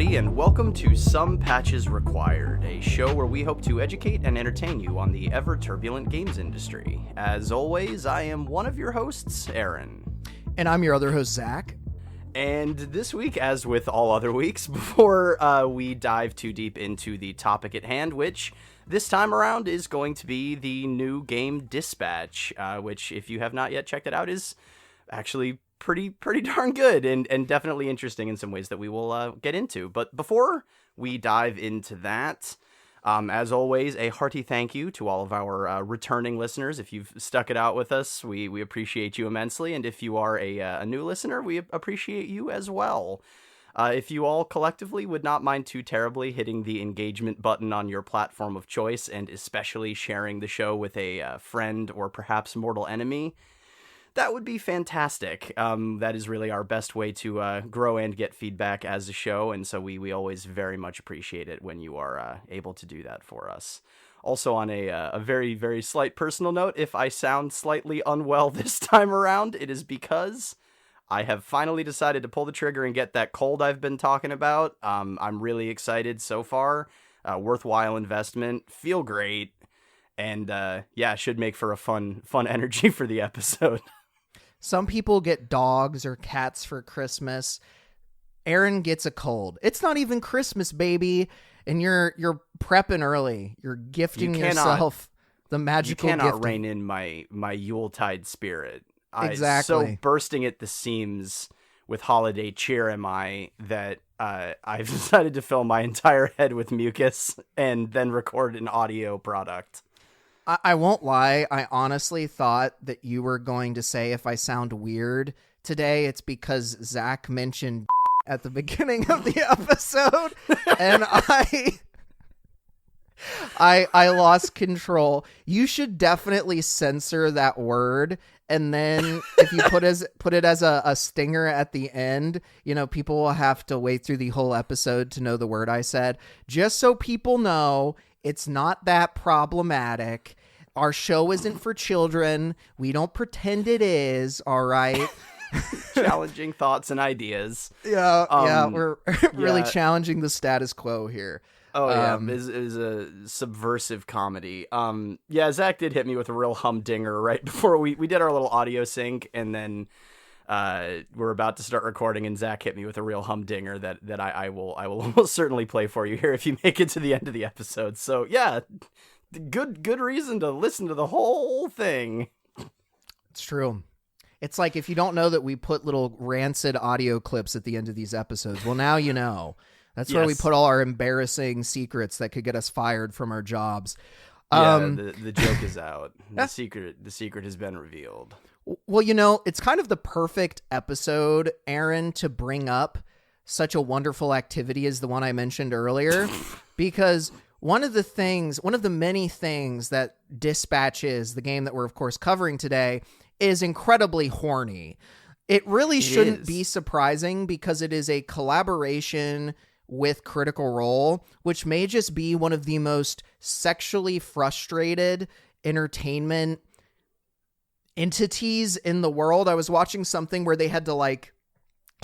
And welcome to Some Patches Required, a show where we hope to educate and entertain you on the ever-turbulent games industry. As always, I am one of your hosts, Aaron. And I'm your other host, Zach. And this week, as with all other weeks, before we dive too deep into the topic at hand, which this time around is going to be the new game Dispatch, which, if you have not yet checked it out, is actually pretty darn good and definitely interesting in some ways that we will get into. But before we dive into that, as always, a hearty thank you to all of our returning listeners. If you've stuck it out with us, we appreciate you immensely. And if you are a new listener, we appreciate you as well. If you all collectively would not mind too terribly hitting the engagement button on your platform of choice, and especially sharing the show with a friend or perhaps mortal enemy, that would be fantastic. That is really our best way to grow and get feedback as a show, and so we always very much appreciate it when you are able to do that for us. Also, on a very, very slight personal note, if I sound slightly unwell this time around, it is because I have finally decided to pull the trigger and get that cold I've been talking about. I'm really excited so far. Worthwhile investment. Feel great. And should make for a fun energy for the episode. Some people get dogs or cats for Christmas. Aaron gets a cold. It's not even Christmas, baby, and you're prepping early. You're gifting yourself the magical gift. You cannot rein in my Yuletide spirit. Exactly. So bursting at the seams with holiday cheer am I that I've decided to fill my entire head with mucus and then record an audio product. I won't lie. I honestly thought that you were going to say if I sound weird today, it's because Zach mentioned at the beginning of the episode, and I lost control. You should definitely censor that word, and then if you put it as a stinger at the end, people will have to wait through the whole episode to know the word I said. Just so people know, it's not that problematic. Our show isn't for children. We don't pretend it is, all right? Challenging thoughts and ideas. We're really challenging the status quo here. Oh, yeah, is a subversive comedy. Zach did hit me with a real humdinger right before we did our little audio sync, and then we're about to start recording, and Zach hit me with a real humdinger that I will almost certainly play for you here if you make it to the end of the episode. So, yeah, good reason to listen to the whole thing. It's true. It's like if you don't know that we put little rancid audio clips at the end of these episodes, well, now you know. That's where we put all our embarrassing secrets that could get us fired from our jobs. The joke is out. The secret has been revealed. Well, it's kind of the perfect episode, Aaron, to bring up such a wonderful activity as the one I mentioned earlier, because one of the many things that Dispatch is, the game that we're of course covering today, is incredibly horny. It really shouldn't be surprising because it is a collaboration with Critical Role, which may just be one of the most sexually frustrated entertainment entities in the world. I was watching something where they had to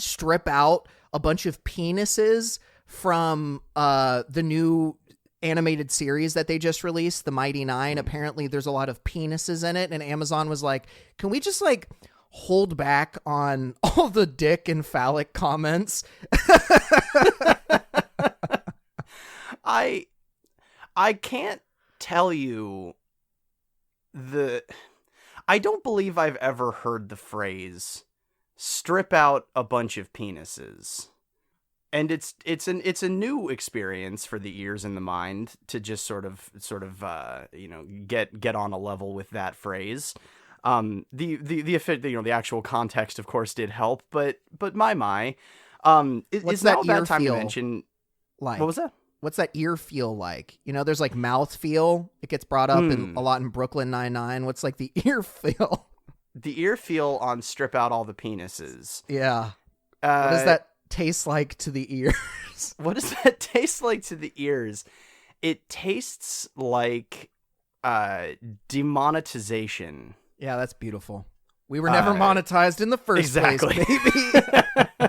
strip out a bunch of penises from the new animated series that they just released, The Mighty Nine. Apparently there's a lot of penises in it, and Amazon was like, can we just hold back on all the dick and phallic comments? I can't tell you I don't believe I've ever heard the phrase strip out a bunch of penises. And it's a new experience for the ears and the mind to just sort of get on a level with that phrase. The actual context, of course, did help, but my. What's It's now that a bad ear time to feel mention. like? What was that? What's that ear feel like? There's like mouth feel. It gets brought up a lot in Brooklyn Nine-Nine. What's like the ear feel? The ear feel on Strip Out All the Penises. Yeah. What does that taste like to the ears? What does that taste like to the ears? It tastes like demonetization. Yeah, that's beautiful. We were never monetized in the first place, baby.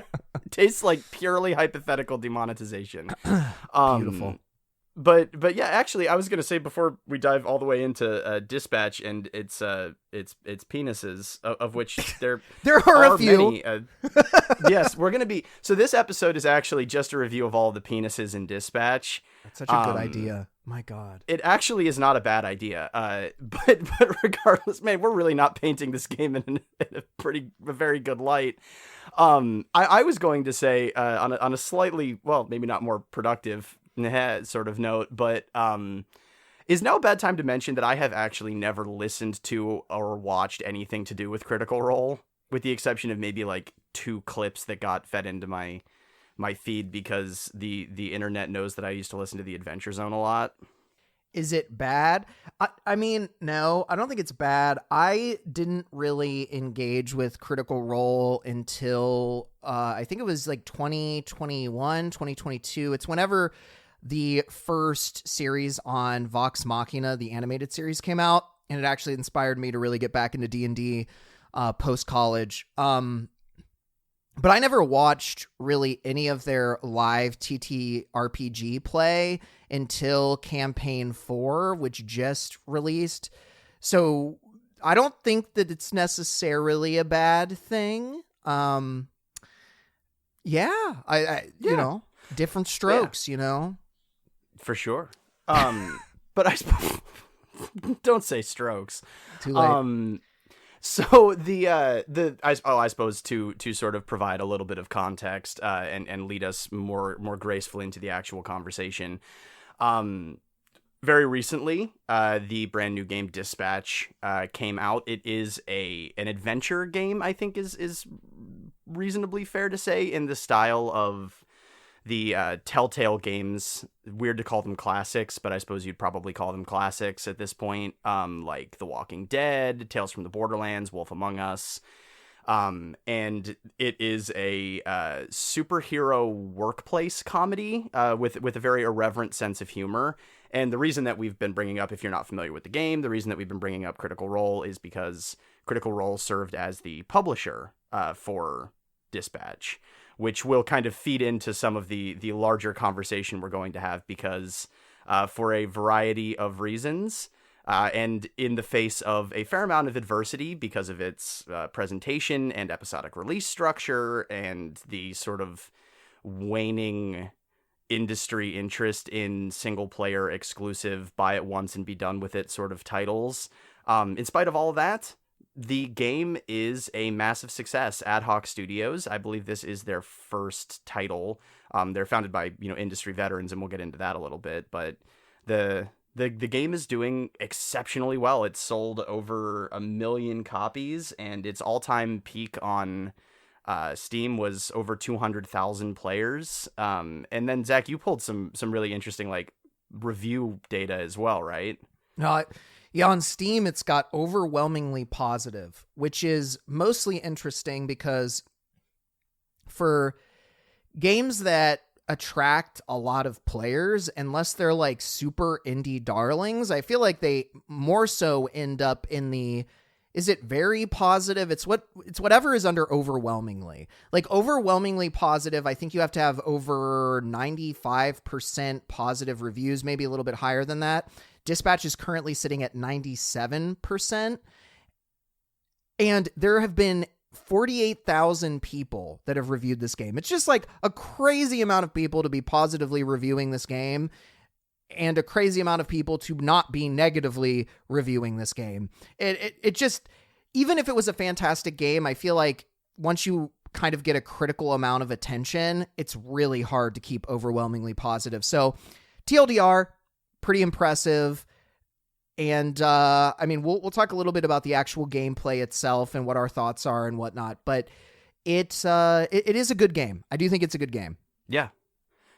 Tastes like purely hypothetical demonetization. Beautiful. But yeah, actually, I was gonna say before we dive all the way into Dispatch and its penises, of which there are a few. Many, yes, we're gonna be. So this episode is actually just a review of all the penises in Dispatch. That's such a good idea. My God, it actually is not a bad idea. But regardless, man, we're really not painting this game in a very good light. I was going to say on a slightly, well, maybe not more productive sort of note, but is now a bad time to mention that I have actually never listened to or watched anything to do with Critical Role, with the exception of maybe like 2 clips that got fed into my feed because the internet knows that I used to listen to the Adventure Zone a lot. Is it bad? I mean, no, I don't think it's bad. I didn't really engage with Critical Role until I think it was like 2021, 2022. It's whenever the first series on Vox Machina, the animated series, came out, and it actually inspired me to really get back into D&D post-college. But I never watched really any of their live TTRPG play until Campaign 4, which just released. So I don't think that it's necessarily a bad thing. Different strokes, For sure. But I don't say strokes. Too late. So I suppose to sort of provide a little bit of context and lead us more gracefully into the actual conversation. Very recently, the brand new game Dispatch came out. It is an adventure game, I think is reasonably fair to say, in the style of the Telltale games. Weird to call them classics, but I suppose you'd probably call them classics at this point. Like The Walking Dead, Tales from the Borderlands, Wolf Among Us. And it is a superhero workplace comedy with a very irreverent sense of humor. And the reason that we've been bringing up, if you're not familiar with the game, the reason that we've been bringing up Critical Role is because Critical Role served as the publisher for Dispatch, which will kind of feed into some of the larger conversation we're going to have, because for a variety of reasons, and in the face of a fair amount of adversity because of its presentation and episodic release structure and the sort of waning industry interest in single-player exclusive buy it once and be done with it sort of titles, in spite of all of that, the game is a massive success. AdHoc Studios, I believe this is their first title. They're founded by industry veterans, and we'll get into that a little bit. But the game is doing exceptionally well. It's sold over 1 million copies, and its all-time peak on Steam was over 200,000 players. And then Zach, you pulled some really interesting review data as well, right? No. Yeah, on Steam, it's got overwhelmingly positive, which is mostly interesting because for games that attract a lot of players, unless they're like super indie darlings, I feel like they more so end up in the, is it very positive? It's whatever is under overwhelmingly. Like overwhelmingly positive, I think you have to have over 95% positive reviews, maybe a little bit higher than that. Dispatch is currently sitting at 97%. And there have been 48,000 people that have reviewed this game. It's just like a crazy amount of people to be positively reviewing this game, and a crazy amount of people to not be negatively reviewing this game. It just, even if it was a fantastic game, I feel like once you kind of get a critical amount of attention, it's really hard to keep overwhelmingly positive. So TLDR, pretty impressive. And I mean, we'll talk a little bit about the actual gameplay itself and what our thoughts are and whatnot. But it is a good game. I do think it's a good game. Yeah,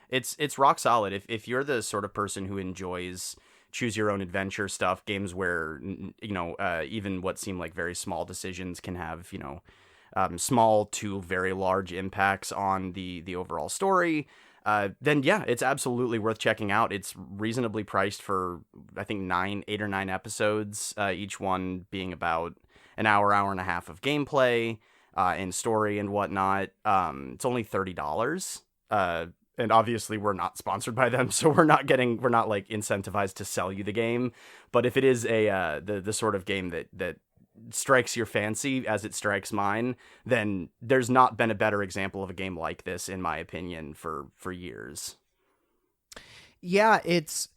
it's rock solid. If you're the sort of person who enjoys choose your own adventure stuff, games where even what seem like very small decisions can have small to very large impacts on the overall story, then yeah, it's absolutely worth checking out. It's reasonably priced for, I think, 8 or 9 episodes, each one being about an hour and a half of gameplay and story and whatnot. It's only $30. And obviously we're not sponsored by them, so we're not like incentivized to sell you the game. But if it is the sort of game that strikes your fancy as it strikes mine, then there's not been a better example of a game like this, in my opinion, for years. Yeah, it's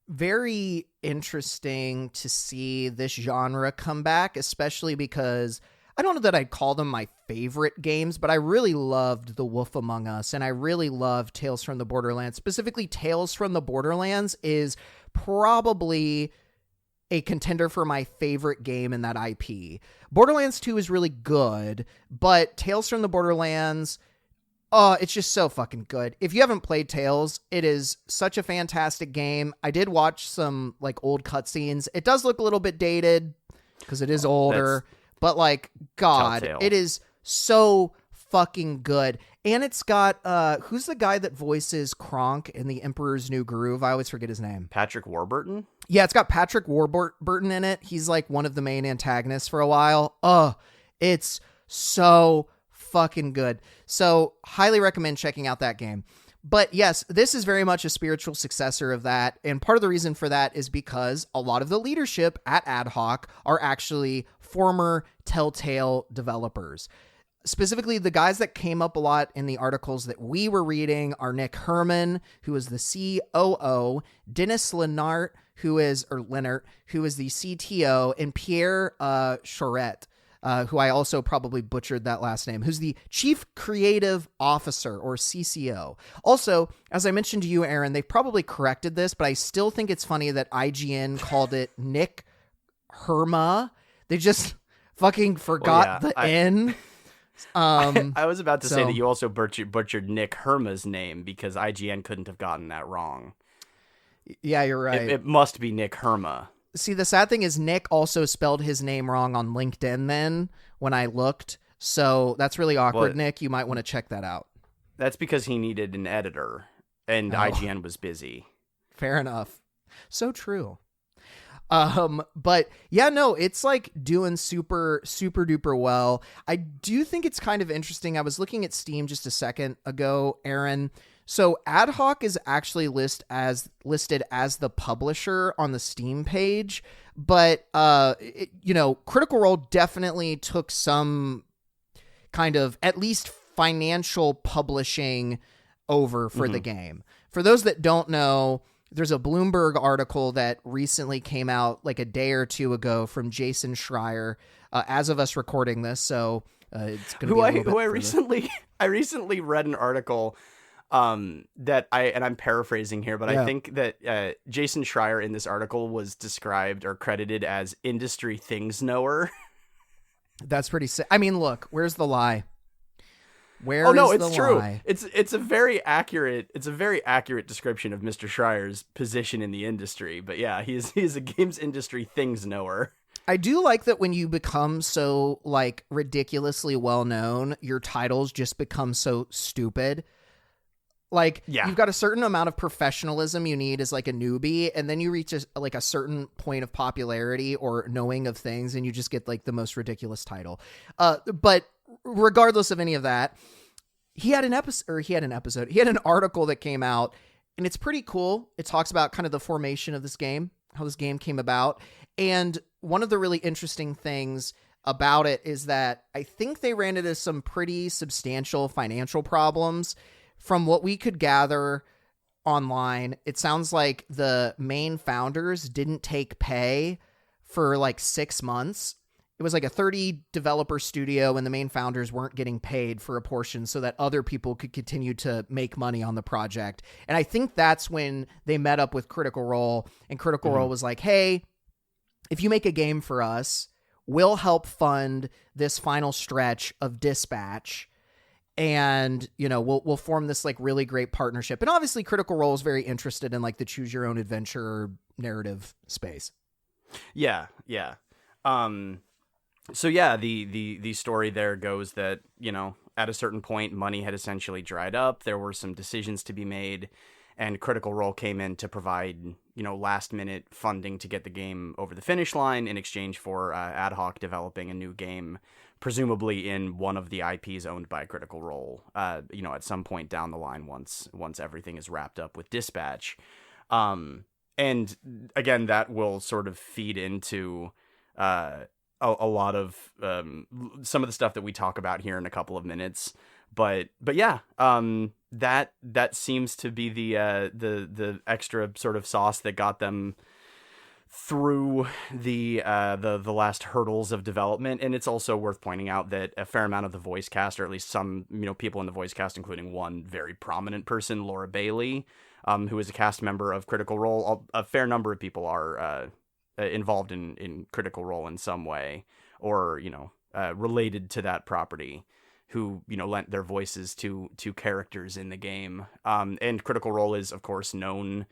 very interesting to see this genre come back, especially because I don't know that I'd call them my favorite games, but I really loved The Wolf Among Us, and I really loved Tales from the Borderlands. Specifically, Tales from the Borderlands is probably a contender for my favorite game in that IP. Borderlands 2 is really good, but Tales from the Borderlands, it's just so fucking good. If you haven't played Tales, it is such a fantastic game. I did watch some like old cutscenes. It does look a little bit dated because it is older. But like, God, Telltale. It is so fucking good. And it's got, who's the guy that voices Kronk in The Emperor's New Groove? I always forget his name. Patrick Warburton? Yeah, it's got Patrick Warburton in it. He's like one of the main antagonists for a while. It's so fucking good. So highly recommend checking out that game. But yes, this is very much a spiritual successor of that. And part of the reason for that is because a lot of the leadership at AdHoc are actually former Telltale developers. Specifically, the guys that came up a lot in the articles that we were reading are Nick Herman, who is the COO, Dennis Lennart, who is the CTO, and Pierre Charette, who I also probably butchered that last name, who's the Chief Creative Officer, or CCO. Also, as I mentioned to you, Aaron, they've probably corrected this, but I still think it's funny that IGN called it Nick Herma. They just fucking forgot the N. I was about to say that you also butchered Nick Herma's name because IGN couldn't have gotten that wrong. Yeah, you're right. It must be Nick Herma. See, the sad thing is Nick also spelled his name wrong on LinkedIn then when I looked. So that's really awkward, Nick. You might want to check that out. That's because he needed an editor and IGN was busy. Fair enough. So true. But yeah, no, it's like doing super, super duper well. I do think it's kind of interesting. I was looking at Steam just a second ago, Aaron. So AdHoc is actually listed as the publisher on the Steam page, but Critical Role definitely took some kind of at least financial publishing over for the game. For those that don't know, there's a Bloomberg article that recently came out like a day or two ago from Jason Schreier, as of us recording this. So it's going to be I recently read an article that I'm paraphrasing here, but I think that Jason Schreier in this article was described or credited as industry things knower. That's pretty sick. I mean, look, where's the lie? It's true. It's a very accurate description of Mr. Schreier's position in the industry. But yeah, he's a games industry things knower. I do like that when you become so like ridiculously well known, your titles just become so stupid. Like, you've got a certain amount of professionalism you need as like a newbie, and then you reach a certain point of popularity or knowing of things, and you just get like the most ridiculous title. But regardless of any of that, he had an article that came out, and it's pretty cool. It talks about kind of the formation of this game, how this game came about. And one of the really interesting things about it is that I think they ran into some pretty substantial financial problems. From what we could gather online, it sounds like the main founders didn't take pay for like 6 months. It was like a 30 developer studio, and the main founders weren't getting paid for a portion so that other people could continue to make money on the project. And I think that's when they met up with Critical Role, and Critical Role was like, hey, if you make a game for us, we'll help fund this final stretch of Dispatch. And, you know, we'll form this like really great partnership. And obviously Critical Role is very interested in like the choose your own adventure narrative space. Yeah. Yeah. So yeah, the story there goes that, you know, at a certain point, money had essentially dried up. There were some decisions to be made, and Critical Role came in to provide, you know, last minute funding to get the game over the finish line in exchange for AdHoc developing a new game, presumably in one of the IPs owned by Critical Role, you know, at some point down the line once everything is wrapped up with Dispatch. And again, that will sort of feed into a lot of some of the stuff that we talk about here in a couple of minutes. But yeah, that seems to be the extra sort of sauce that got them through the last hurdles of development. And it's also worth pointing out that a fair amount of the voice cast, or at least some, you know, people in the voice cast, including one very prominent person, Laura Bailey, who is a cast member of Critical Role. A fair number of people are involved in Critical Role in some way, or, you know, related to that property, who, you know, lent their voices to characters in the game. And Critical Role is, of course, known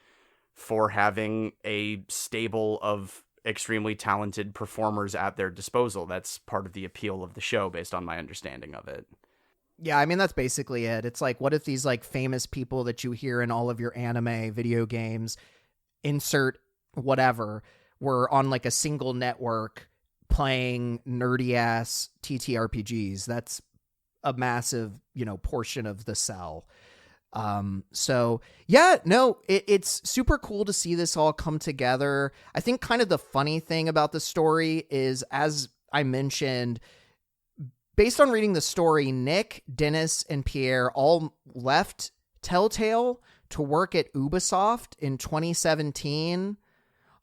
for having a stable of extremely talented performers at their disposal. That's part of the appeal of the show, based on my understanding of it. Yeah, I mean, that's basically it. It's like, what if these like famous people that you hear in all of your anime, video games, insert whatever, were on like a single network playing nerdy ass TTRPGs? That's a massive, you know, portion of the sell. So yeah, no, it's super cool to see this all come together. I think kind of the funny thing about the story is, as I mentioned, based on reading the story, Nick, Dennis, and Pierre all left Telltale to work at Ubisoft in 2017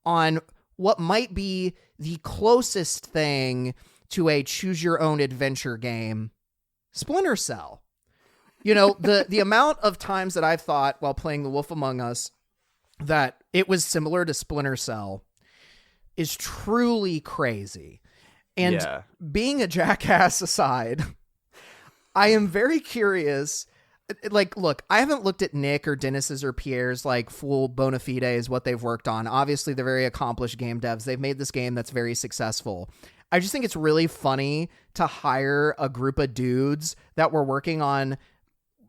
on what might be the closest thing to a choose your own adventure game, Splinter Cell. You know, the amount of times that I've thought while playing The Wolf Among Us that it was similar to Splinter Cell is truly crazy. And yeah. Being a jackass aside, I am very curious. Like, look, I haven't looked at Nick or Dennis's or Pierre's like full bona fides, what they've worked on. Obviously, they're very accomplished game devs. They've made this game that's very successful. I just think it's really funny to hire a group of dudes that were working on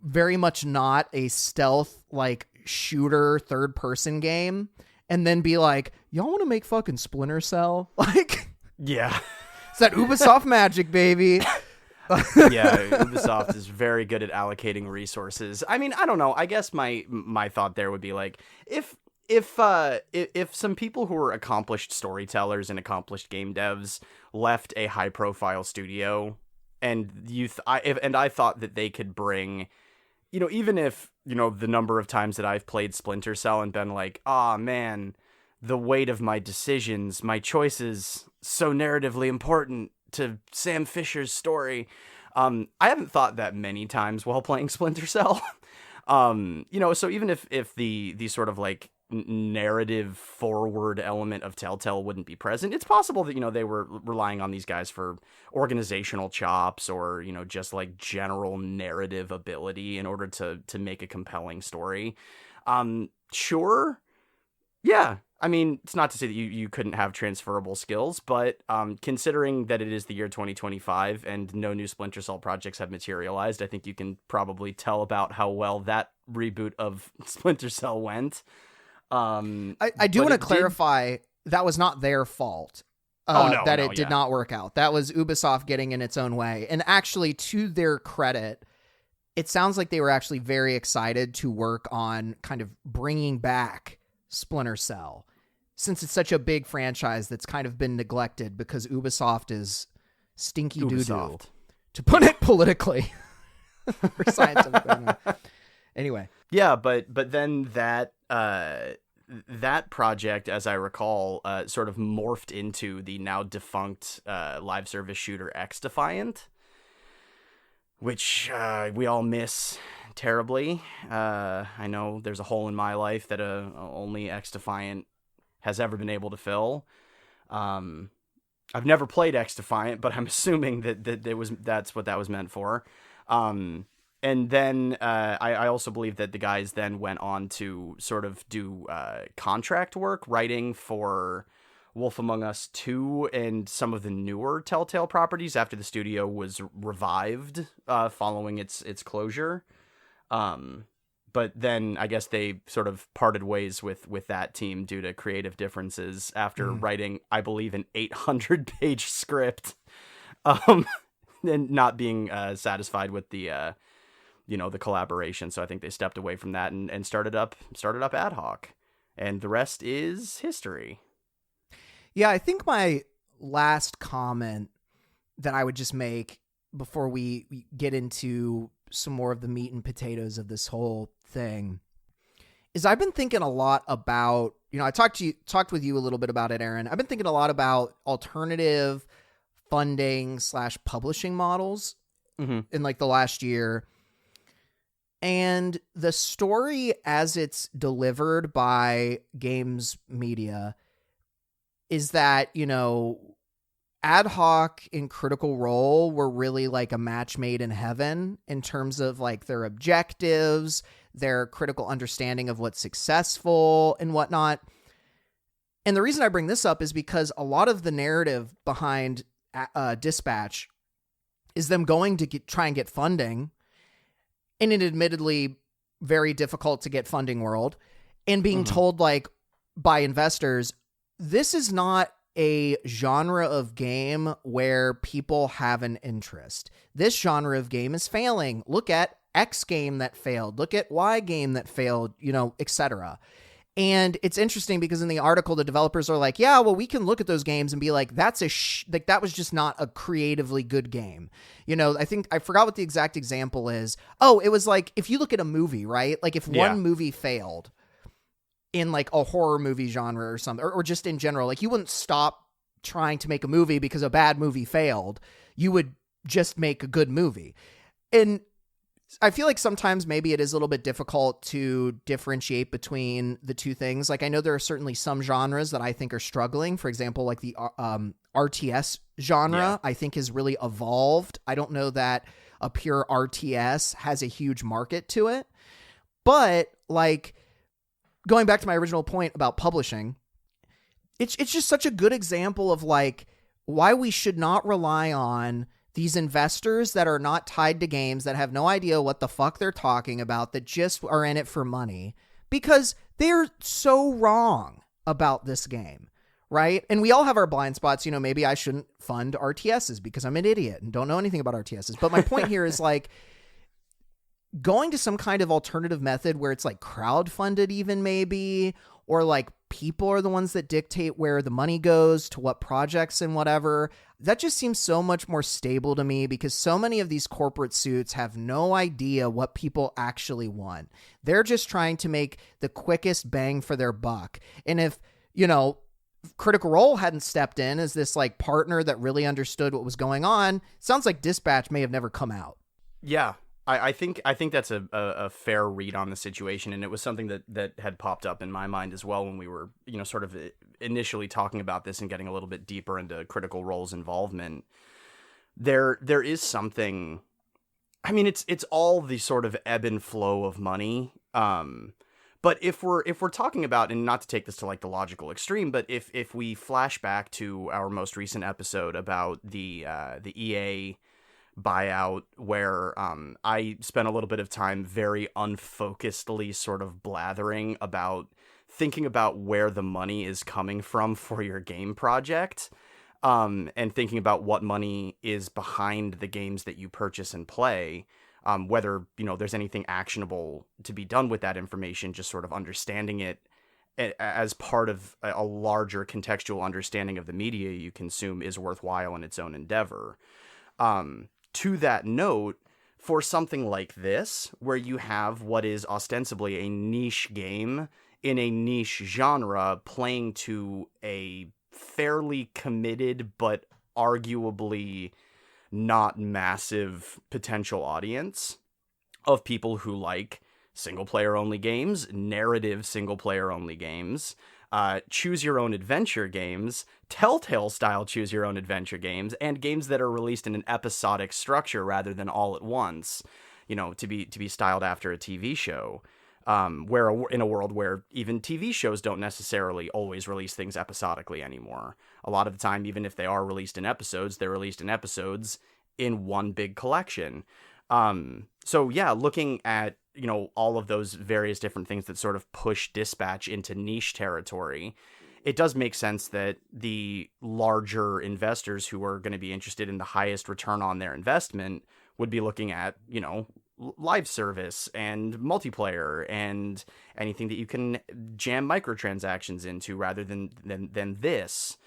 very much not a stealth like shooter third person game, and then be like, y'all want to make fucking Splinter Cell? Like, yeah. It's that Ubisoft magic, baby. Yeah, Ubisoft is very good at allocating resources. I mean, I don't know. I guess my thought there would be like, if some people who are accomplished storytellers and accomplished game devs left a high profile studio, and I thought that they could bring, you know, even if, you know, the number of times that I've played Splinter Cell and been like, ah, man, the weight of my decisions, my choices, so narratively important to Sam Fisher's story. I haven't thought that many times while playing Splinter Cell. You know, so even if the sort of like narrative forward element of Telltale wouldn't be present, it's possible that, you know, they were relying on these guys for organizational chops, or, you know, just like general narrative ability in order to make a compelling story. Sure. Yeah. I mean, it's not to say that you couldn't have transferable skills, but considering that it is the year 2025 and no new Splinter Cell projects have materialized, I think you can probably tell about how well that reboot of Splinter Cell went. I do want to clarify that was not their fault. It did not work out. That was Ubisoft getting in its own way. And actually, to their credit, it sounds like they were actually very excited to work on kind of bringing back Splinter Cell, since it's such a big franchise that's kind of been neglected because Ubisoft is stinky doo-doo, to put it politically or scientifically. Anyway. Yeah, but then that project, as I recall, sort of morphed into the now defunct live service shooter X Defiant, which we all miss terribly. I know there's a hole in my life that only X Defiant has ever been able to fill. I've never played X Defiant, but I'm assuming that's what that was meant for. And then I also believe that the guys then went on to sort of do contract work, writing for Wolf Among Us 2 and some of the newer Telltale properties after the studio was revived following its closure. But then I guess they sort of parted ways with that team due to creative differences after writing, I believe, an 800-page script, and not being satisfied with the the collaboration. So I think they stepped away from that and started up AdHoc, and the rest is history. Yeah, I think my last comment that I would just make before we get into some more of the meat and potatoes of this whole thing is I've been thinking a lot about, I talked with you a little bit about it, Aaron. I've been thinking a lot about alternative funding / publishing models in like the last year. And the story as it's delivered by games media is that, AdHoc and Critical Role were really like a match made in heaven in terms of like their objectives, their critical understanding of what's successful and whatnot. And the reason I bring this up is because a lot of the narrative behind Dispatch is them going to try and get funding in an admittedly very difficult to get funding world, and being told like by investors, this is not a genre of game where people have an interest. This genre of game is failing. Look at X game that failed. Look at Y game that failed, etc. And it's interesting because in the article, the developers are like, yeah, well, we can look at those games and be like, that's like that was just not a creatively good game. I think I forgot what the exact example is. Oh, it was like, if you look at a movie, right? Like if one movie failed in like a horror movie genre or something, or just in general, like you wouldn't stop trying to make a movie because a bad movie failed. You would just make a good movie. And I feel like sometimes maybe it is a little bit difficult to differentiate between the two things. Like I know there are certainly some genres that I think are struggling. For example, like the RTS genre, I think has really evolved. I don't know that a pure RTS has a huge market to it, but like going back to my original point about publishing, it's just such a good example of like why we should not rely on these investors that are not tied to games, that have no idea what the fuck they're talking about, that just are in it for money, because they're so wrong about this game, right? And we all have our blind spots. Maybe I shouldn't fund RTSs because I'm an idiot and don't know anything about RTSs. But my point here is like going to some kind of alternative method where it's like crowdfunded even maybe, or like people are the ones that dictate where the money goes to what projects and whatever. That just seems so much more stable to me because so many of these corporate suits have no idea what people actually want. They're just trying to make the quickest bang for their buck. And if, Critical Role hadn't stepped in as this like partner that really understood what was going on, sounds like Dispatch may have never come out. Yeah. I think that's a fair read on the situation, and it was something that had popped up in my mind as well when we were, sort of initially talking about this and getting a little bit deeper into Critical Role's involvement. There is something. I mean, it's all the sort of ebb and flow of money. But if we're talking about, and not to take this to like the logical extreme, but if we flash back to our most recent episode about the EA buyout, where I spent a little bit of time very unfocusedly sort of blathering about thinking about where the money is coming from for your game project, and thinking about what money is behind the games that you purchase and play, whether there's anything actionable to be done with that information, just sort of understanding it as part of a larger contextual understanding of the media you consume is worthwhile in its own endeavor. To that note, for something like this, where you have what is ostensibly a niche game in a niche genre playing to a fairly committed but arguably not massive potential audience of people who like single-player only games, narrative single-player only games, choose your own adventure games, Telltale-style choose your own adventure games, and games that are released in an episodic structure rather than all at once, to be styled after a TV show. In a world where even TV shows don't necessarily always release things episodically anymore. A lot of the time, even if they are released in episodes, they're released in episodes in one big collection. So yeah, looking at, all of those various different things that sort of push Dispatch into niche territory, it does make sense that the larger investors who are going to be interested in the highest return on their investment would be looking at, live service and multiplayer and anything that you can jam microtransactions into rather than this.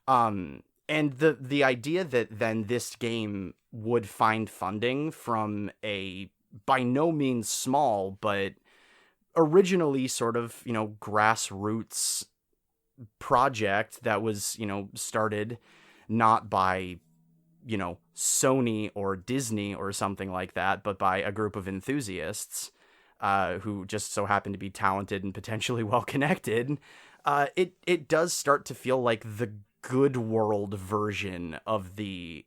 And the idea that then this game would find funding from a by no means small, but originally sort of, grassroots project that was, started not by, Sony or Disney or something like that, but by a group of enthusiasts who just so happen to be talented and potentially well connected. It does start to feel like the good world version of the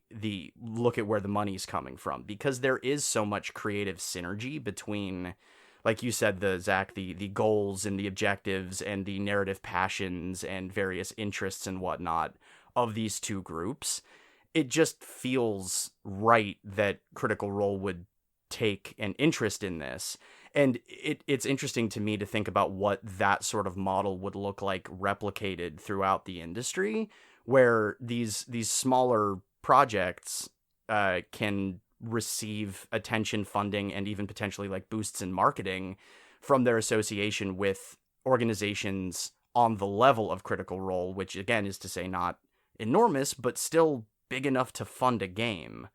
look at where the money's coming from, because there is so much creative synergy between, like you said, Zach, the goals and the objectives and the narrative passions and various interests and whatnot of these two groups. It just feels right that Critical Role would take an interest in this. And it's interesting to me to think about what that sort of model would look like replicated throughout the industry, where these smaller projects can receive attention, funding, and even potentially like boosts in marketing from their association with organizations on the level of Critical Role, which again is to say not enormous, but still big enough to fund a game.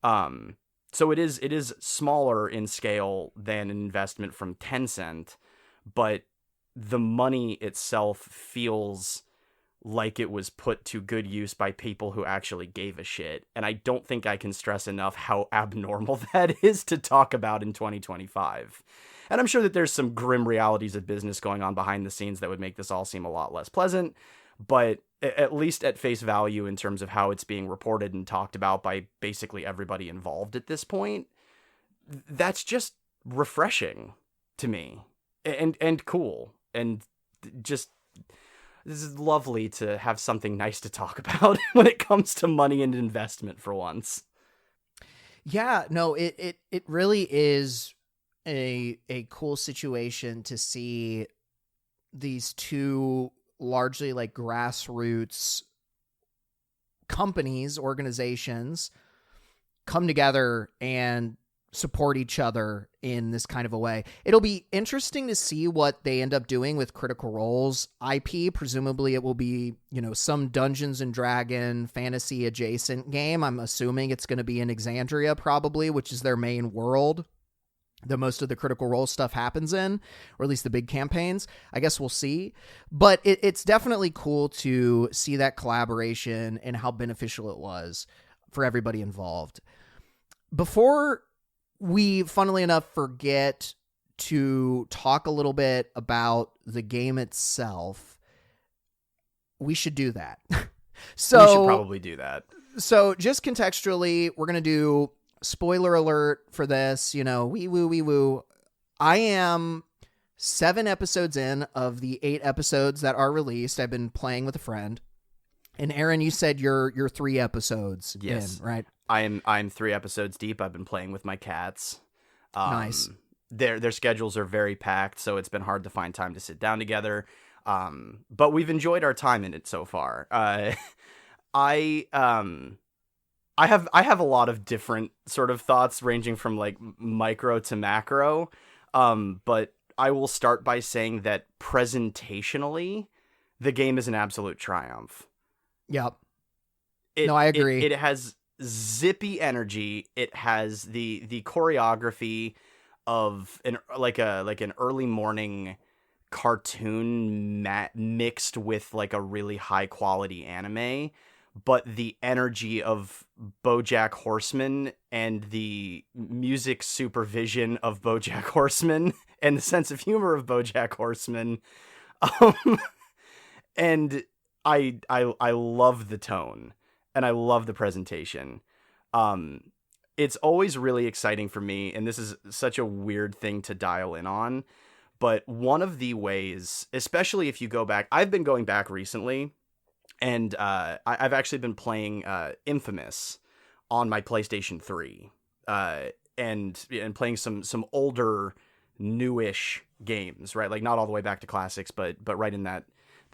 So it is smaller in scale than an investment from Tencent, but the money itself feels like it was put to good use by people who actually gave a shit. And I don't think I can stress enough how abnormal that is to talk about in 2025. And I'm sure that there's some grim realities of business going on behind the scenes that would make this all seem a lot less pleasant, but at least at face value in terms of how it's being reported and talked about by basically everybody involved at this point, that's just refreshing to me and cool. And just, this is lovely to have something nice to talk about when it comes to money and investment for once. Yeah, no, it really is a cool situation to see these two largely like grassroots companies, organizations come together and support each other in this kind of a way. It'll be interesting to see what they end up doing with Critical Role's IP. Presumably it will be, some Dungeons and Dragon fantasy adjacent game. I'm assuming it's going to be in Exandria probably, which is their main world that most of the Critical Role stuff happens in, or at least the big campaigns. I guess we'll see. But it's definitely cool to see that collaboration and how beneficial it was for everybody involved. Before we, funnily enough, forget to talk a little bit about the game itself, we should do that. So we should probably do that. So just contextually, we're going to do spoiler alert for this, wee woo. I am 7 episodes in of the 8 episodes that are released. I've been playing with a friend. And Aaron, you said you're 3 episodes yes. in, right? I'm 3 episodes deep. I've been playing with my cats. Nice. Their schedules are very packed, so it's been hard to find time to sit down together. But we've enjoyed our time in it so far. I have a lot of different sort of thoughts ranging from like micro to macro. But I will start by saying that presentationally, the game is an absolute triumph. Yep. No, I agree. It has zippy energy. It has the choreography of an early morning cartoon mixed with like a really high quality anime, but the energy of BoJack Horseman and the music supervision of BoJack Horseman and the sense of humor of BoJack Horseman And I love the tone, and I love the presentation. It's always really exciting for me, and this is such a weird thing to dial in on, but one of the ways, especially if you go back, I've been going back recently, and I've actually been playing Infamous on my PlayStation 3, and playing some older, newish games, right? Like not all the way back to classics, but right in that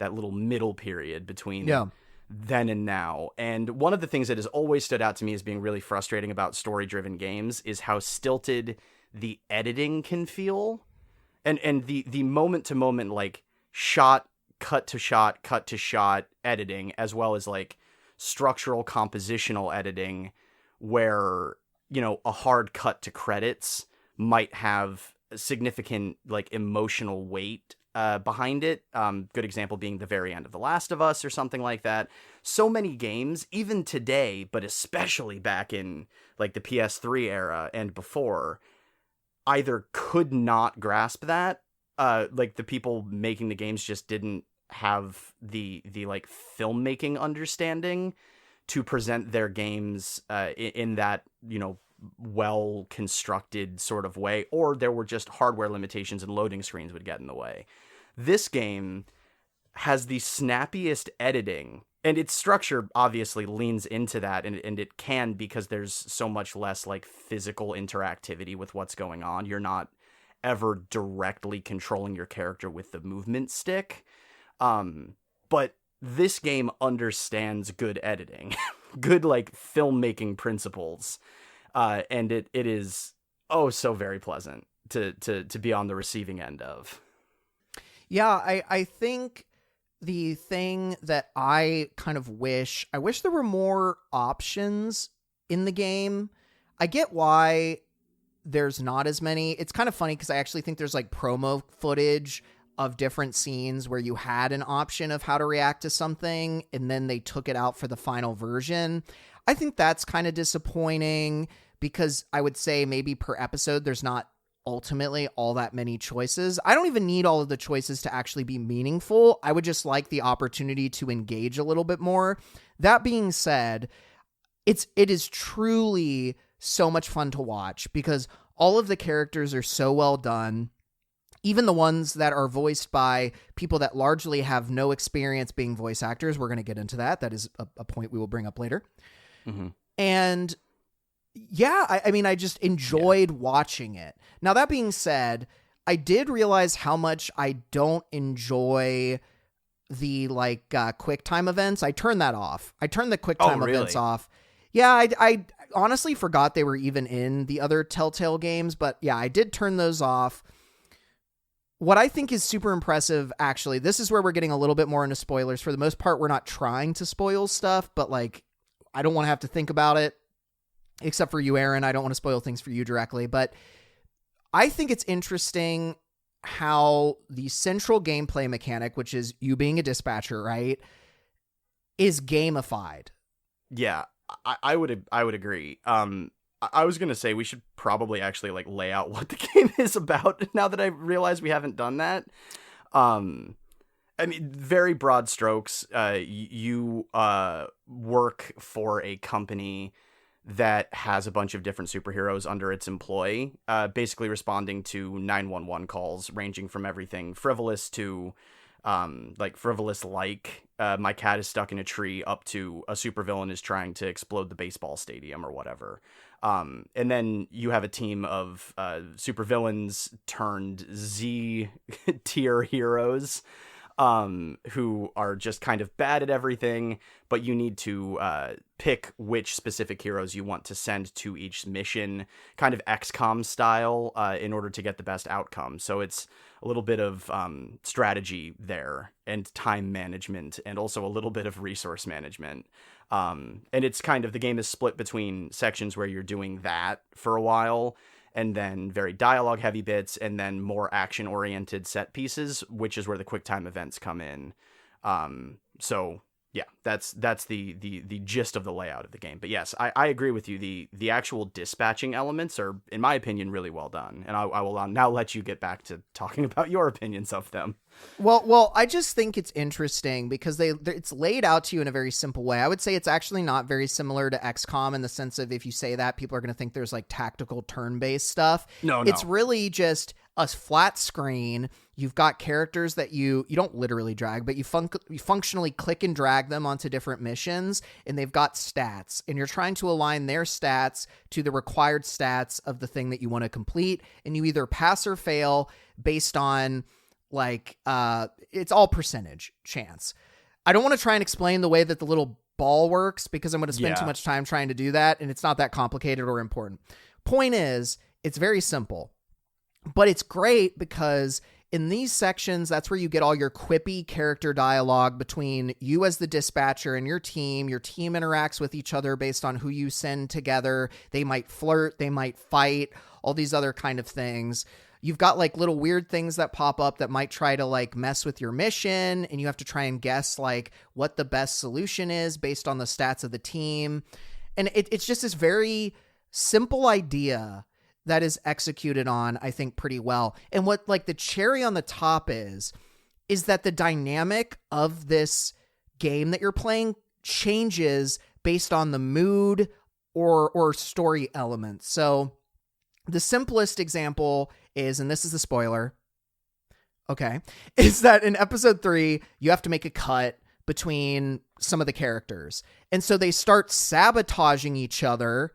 little middle period between then and now. And one of the things that has always stood out to me as being really frustrating about story-driven games is how stilted the editing can feel. And the moment-to-moment, like, shot, cut to shot editing, as well as, like, structural compositional editing, where, you know, a hard cut to credits might have significant, like, emotional weight behind it. Good example being the very end of The Last of Us or something like that. So many games, even today, but especially back in, like, the PS3 era and before, either could not grasp that, like the people making the games just didn't have the like filmmaking understanding to present their games in that, you know, well constructed sort of way, or there were just hardware limitations and loading screens would get in the way. This game has the snappiest editing, and its structure obviously leans into that, and it can, because there's so much less like physical interactivity with what's going on. You're not ever directly controlling your character with the movement stick. But this game understands good editing, good like filmmaking principles. And it is so very pleasant to be on the receiving end of. Yeah, I think the thing that I kind of wish there were more options in the game. I get why there's not as many. It's kind of funny because I actually think there's like promo footage of different scenes where you had an option of how to react to something, and then they took it out for the final version. I think that's kind of disappointing, because I would say maybe per episode there's not ultimately all that many choices. I don't even need all of the choices to actually be meaningful. I would just like the opportunity to engage a little bit more. That being said, it is truly so much fun to watch, because all of the characters are so well done. Even the ones that are voiced by people that largely have no experience being voice actors. We're going to get into that. That is a point we will bring up later. Mm-hmm. And yeah, I mean, I just enjoyed watching it. Now, that being said, I did realize how much I don't enjoy the like quick time events. I turned that off. I turned the quick time events off. Yeah, I honestly forgot they were even in the other Telltale games, but yeah, I did turn those off. What I think is super impressive, actually, this is where we're getting a little bit more into spoilers. For the most part, we're not trying to spoil stuff, but like, I don't want to have to think about it, except for you, Aaron. I don't want to spoil things for you directly, but I think it's interesting how the central gameplay mechanic, which is you being a dispatcher, right, is gamified. Yeah, I would agree. I was gonna say we should probably actually like lay out what the game is about now that I realize we haven't done that. I mean, very broad strokes. You work for a company that has a bunch of different superheroes under its employ, basically responding to 911 calls, ranging from everything frivolous to my cat is stuck in a tree, up to a supervillain is trying to explode the baseball stadium or whatever. And then you have a team of supervillains turned Z tier heroes, who are just kind of bad at everything, but you need to pick which specific heroes you want to send to each mission, kind of XCOM style, in order to get the best outcome. So it's a little bit of strategy there, and time management, and also a little bit of resource management. And it's kind of, the game is split between sections where you're doing that for a while, and then very dialogue heavy bits, and then more action oriented set pieces, which is where the quick time events come in. So Yeah, that's the gist of the layout of the game. But yes, I agree with you. The actual dispatching elements are, in my opinion, really well done. And I will now let you get back to talking about your opinions of them. Well, I just think it's interesting because it's laid out to you in a very simple way. I would say it's actually not very similar to XCOM in the sense of if you say that, people are going to think there's like tactical turn-based stuff. No. It's really just a flat screen. You've got characters that you don't literally drag, but you functionally click and drag them onto different missions, and they've got stats, and you're trying to align their stats to the required stats of the thing that you want to complete, and you either pass or fail based on like it's all percentage chance. I don't want to try and explain the way that the little ball works because I'm going to spend too much time trying to do that, and it's not that complicated or important. Point is, it's very simple. But it's great because in these sections, that's where you get all your quippy character dialogue between you as the dispatcher and your team. Your team interacts with each other based on who you send together. They might flirt, they might fight, all these other kind of things. You've got like little weird things that pop up that might try to like mess with your mission, and you have to try and guess like what the best solution is based on the stats of the team. And it's just this very simple idea that is executed on, I think, pretty well. And what like the cherry on the top is that the dynamic of this game that you're playing changes based on the mood or story elements. So the simplest example is, and this is the spoiler, okay, is that in episode 3, you have to make a cut between some of the characters. And so they start sabotaging each other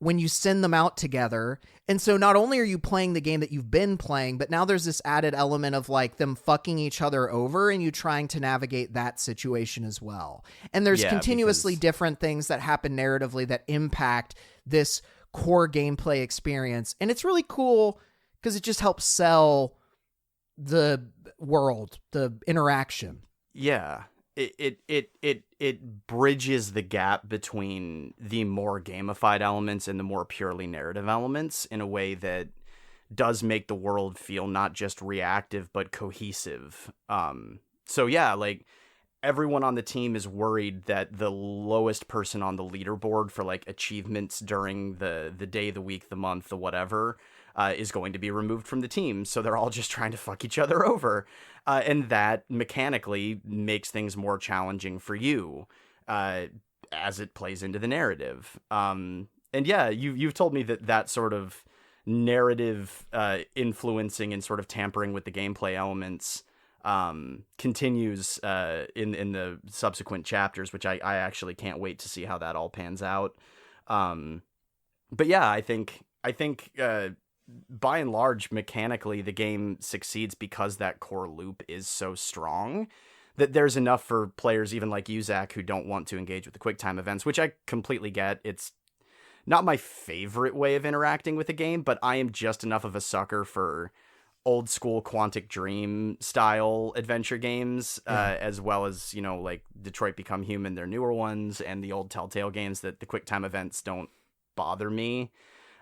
when you send them out together. And so not only are you playing the game that you've been playing, but now there's this added element of like them fucking each other over and you trying to navigate that situation as well. And there's continuously different things that happen narratively that impact this core gameplay experience. And it's really cool because it just helps sell the world, the interaction. Yeah. It bridges the gap between the more gamified elements and the more purely narrative elements in a way that does make the world feel not just reactive but cohesive. So yeah, like everyone on the team is worried that the lowest person on the leaderboard for like achievements during the day, the week, the month, the whatever, is going to be removed from the team. So they're all just trying to fuck each other over. And that mechanically makes things more challenging for you as it plays into the narrative. And yeah, you've told me that sort of narrative influencing and sort of tampering with the gameplay elements continues in the subsequent chapters, which I actually can't wait to see how that all pans out. But yeah, I think by and large, mechanically, the game succeeds because that core loop is so strong that there's enough for players even like you, Zach, who don't want to engage with the QuickTime events, which I completely get. It's not my favorite way of interacting with a game, but I am just enough of a sucker for old school Quantic Dream style adventure games, as well as, you know, like Detroit Become Human, their newer ones, and the old Telltale games that the QuickTime events don't bother me.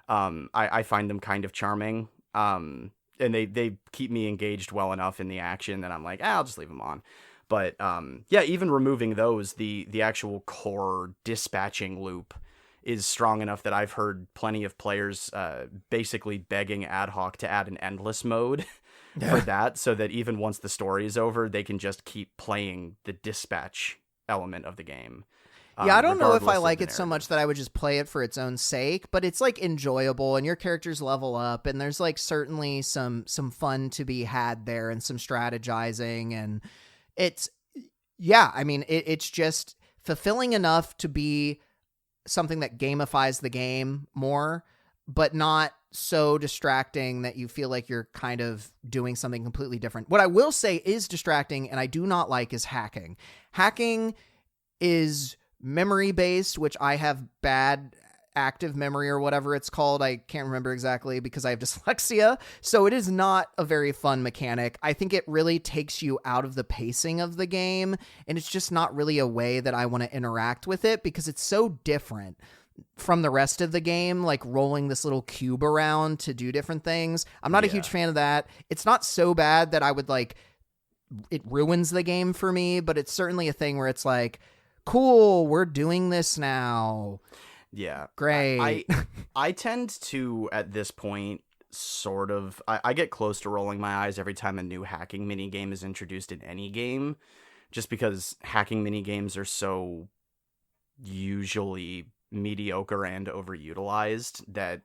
I find them kind of charming. And they keep me engaged well enough in the action that I'm like, I'll just leave them on. But yeah, even removing those, the actual core dispatching loop is strong enough that I've heard plenty of players basically begging AdHoc to add an endless mode for that, so that even once the story is over, they can just keep playing the dispatch element of the game. Yeah, I don't know if I like it so much that I would just play it for its own sake, but it's like enjoyable and your characters level up and there's like certainly some fun to be had there and some strategizing, and it's, yeah, I mean, it's just fulfilling enough to be something that gamifies the game more, but not so distracting that you feel like you're kind of doing something completely different. What I will say is distracting and I do not like is hacking. Hacking is memory based, which I have bad active memory or whatever it's called. I can't remember exactly because I have dyslexia. So it is not a very fun mechanic. I think it really takes you out of the pacing of the game, and it's just not really a way that I want to interact with it because it's so different from the rest of the game, like rolling this little cube around to do different things. I'm not a huge fan of that. It's not so bad that I would like, it ruins the game for me, but it's certainly a thing where it's like, cool, we're doing this now. Yeah. Great. I tend to, at this point, sort of, I get close to rolling my eyes every time a new hacking minigame is introduced in any game, just because hacking minigames are so usually mediocre and overutilized that,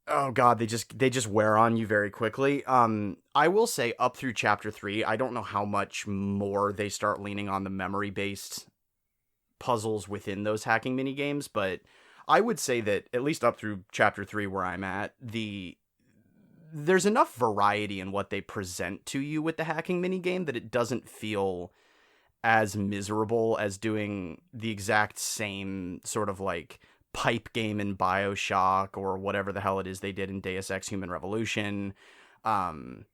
oh god, they just wear on you very quickly. I will say up through chapter 3, I don't know how much more they start leaning on the memory-based puzzles within those hacking minigames, but I would say that at least up through chapter 3 where I'm at, there's enough variety in what they present to you with the hacking minigame that it doesn't feel as miserable as doing the exact same sort of like pipe game in BioShock or whatever the hell it is they did in Deus Ex Human Revolution. It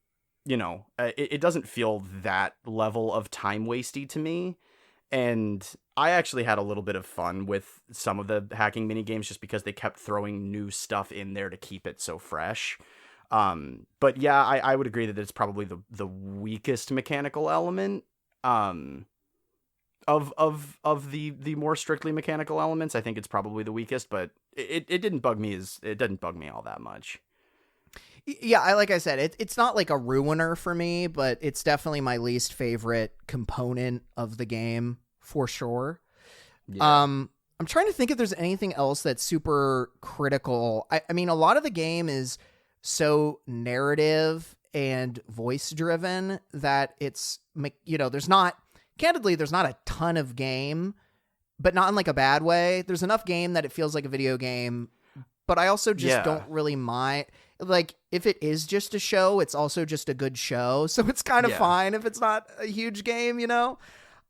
doesn't feel that level of time wasty to me. And I actually had a little bit of fun with some of the hacking minigames just because they kept throwing new stuff in there to keep it so fresh. But yeah, I would agree that it's probably the weakest mechanical element of the more strictly mechanical elements. I think it's probably the weakest, but it didn't bug me all that much. Yeah, like I said, it's not like a ruiner for me, but it's definitely my least favorite component of the game for sure. Yeah. I'm trying to think if there's anything else that's super critical. I mean, a lot of the game is so narrative and voice driven that it's, there's not a ton of game, but not in like a bad way. There's enough game that it feels like a video game, but I also just don't really mind. Like, if it is just a show, it's also just a good show. So it's kind of fine if it's not a huge game, Yeah.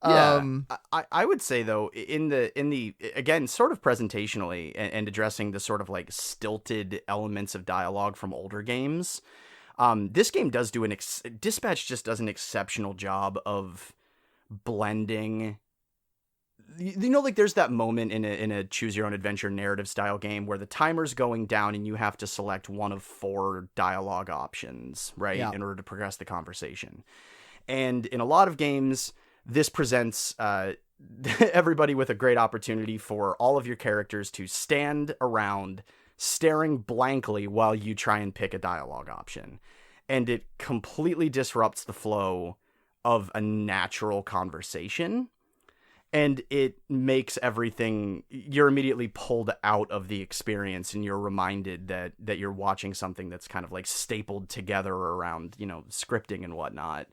I would say, though, in the again, sort of presentationally and addressing the sort of like stilted elements of dialogue from older games, this game does do Dispatch just does an exceptional job of blending. Like there's that moment in a choose your own adventure narrative style game where the timer's going down and you have to select one of 4 dialogue options, right? Yeah. In order to progress the conversation. And in a lot of games, this presents everybody with a great opportunity for all of your characters to stand around staring blankly while you try and pick a dialogue option. And it completely disrupts the flow of a natural conversation. And it makes everything, you're immediately pulled out of the experience and you're reminded that you're watching something that's kind of like stapled together around, scripting and whatnot.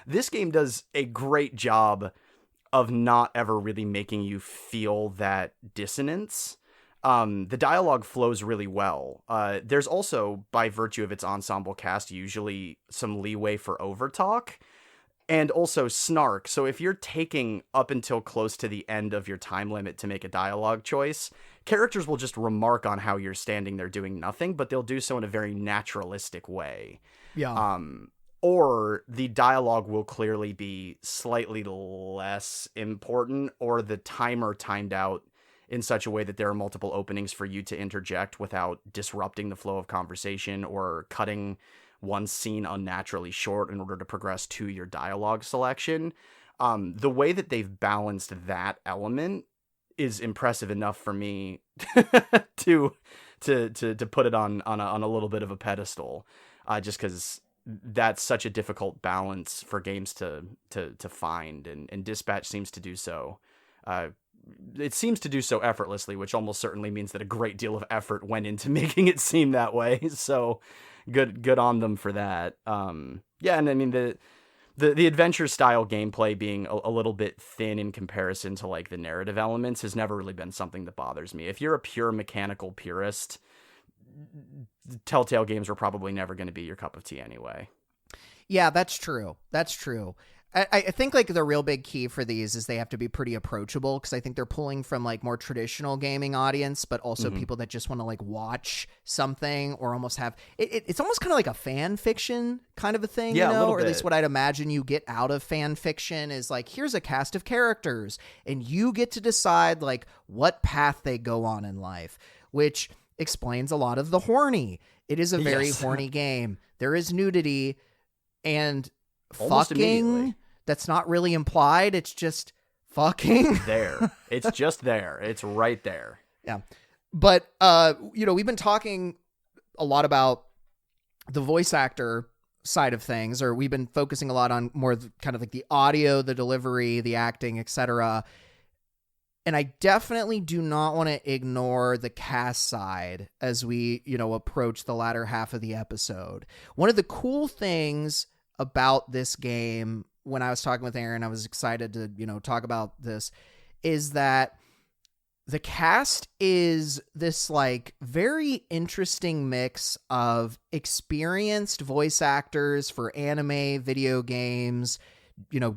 This game does a great job of not ever really making you feel that dissonance. The dialogue flows really well. There's also, by virtue of its ensemble cast, usually some leeway for overtalk. And also snark. So if you're taking up until close to the end of your time limit to make a dialogue choice, characters will just remark on how you're standing there doing nothing, but they'll do so in a very naturalistic way. Yeah. Or the dialogue will clearly be slightly less important, or the timer timed out in such a way that there are multiple openings for you to interject without disrupting the flow of conversation or cutting one scene unnaturally short in order to progress to your dialogue selection. The way that they've balanced that element is impressive enough for me to put it on a little bit of a pedestal, just because that's such a difficult balance for games to find, and Dispatch seems to do so. It seems to do so effortlessly, which almost certainly means that a great deal of effort went into making it seem that way. So good on them for that. And I mean the adventure style gameplay being a little bit thin in comparison to like the narrative elements has never really been something that bothers me. If you're a pure mechanical purist, Telltale games were probably never going to be your cup of tea anyway. Yeah, that's true. I think like the real big key for these is they have to be pretty approachable, because I think they're pulling from like more traditional gaming audience, but also people that just want to like watch something or almost have it's almost kind of like a fan fiction kind of a thing, yeah, or at least what I'd imagine you get out of fan fiction is like, here's a cast of characters and you get to decide like what path they go on in life, which explains a lot of the horny. It is a very horny game. There is nudity and almost fucking. That's not really implied. It's just fucking there. It's just there. It's right there. Yeah. But, we've been talking a lot about the voice actor side of things, or we've been focusing a lot on more kind of like the audio, the delivery, the acting, etc. And I definitely do not want to ignore the cast side as we, approach the latter half of the episode. One of the cool things about this game, when I was talking with Aaron, I was excited to, talk about this, is that the cast is this like very interesting mix of experienced voice actors for anime, video games,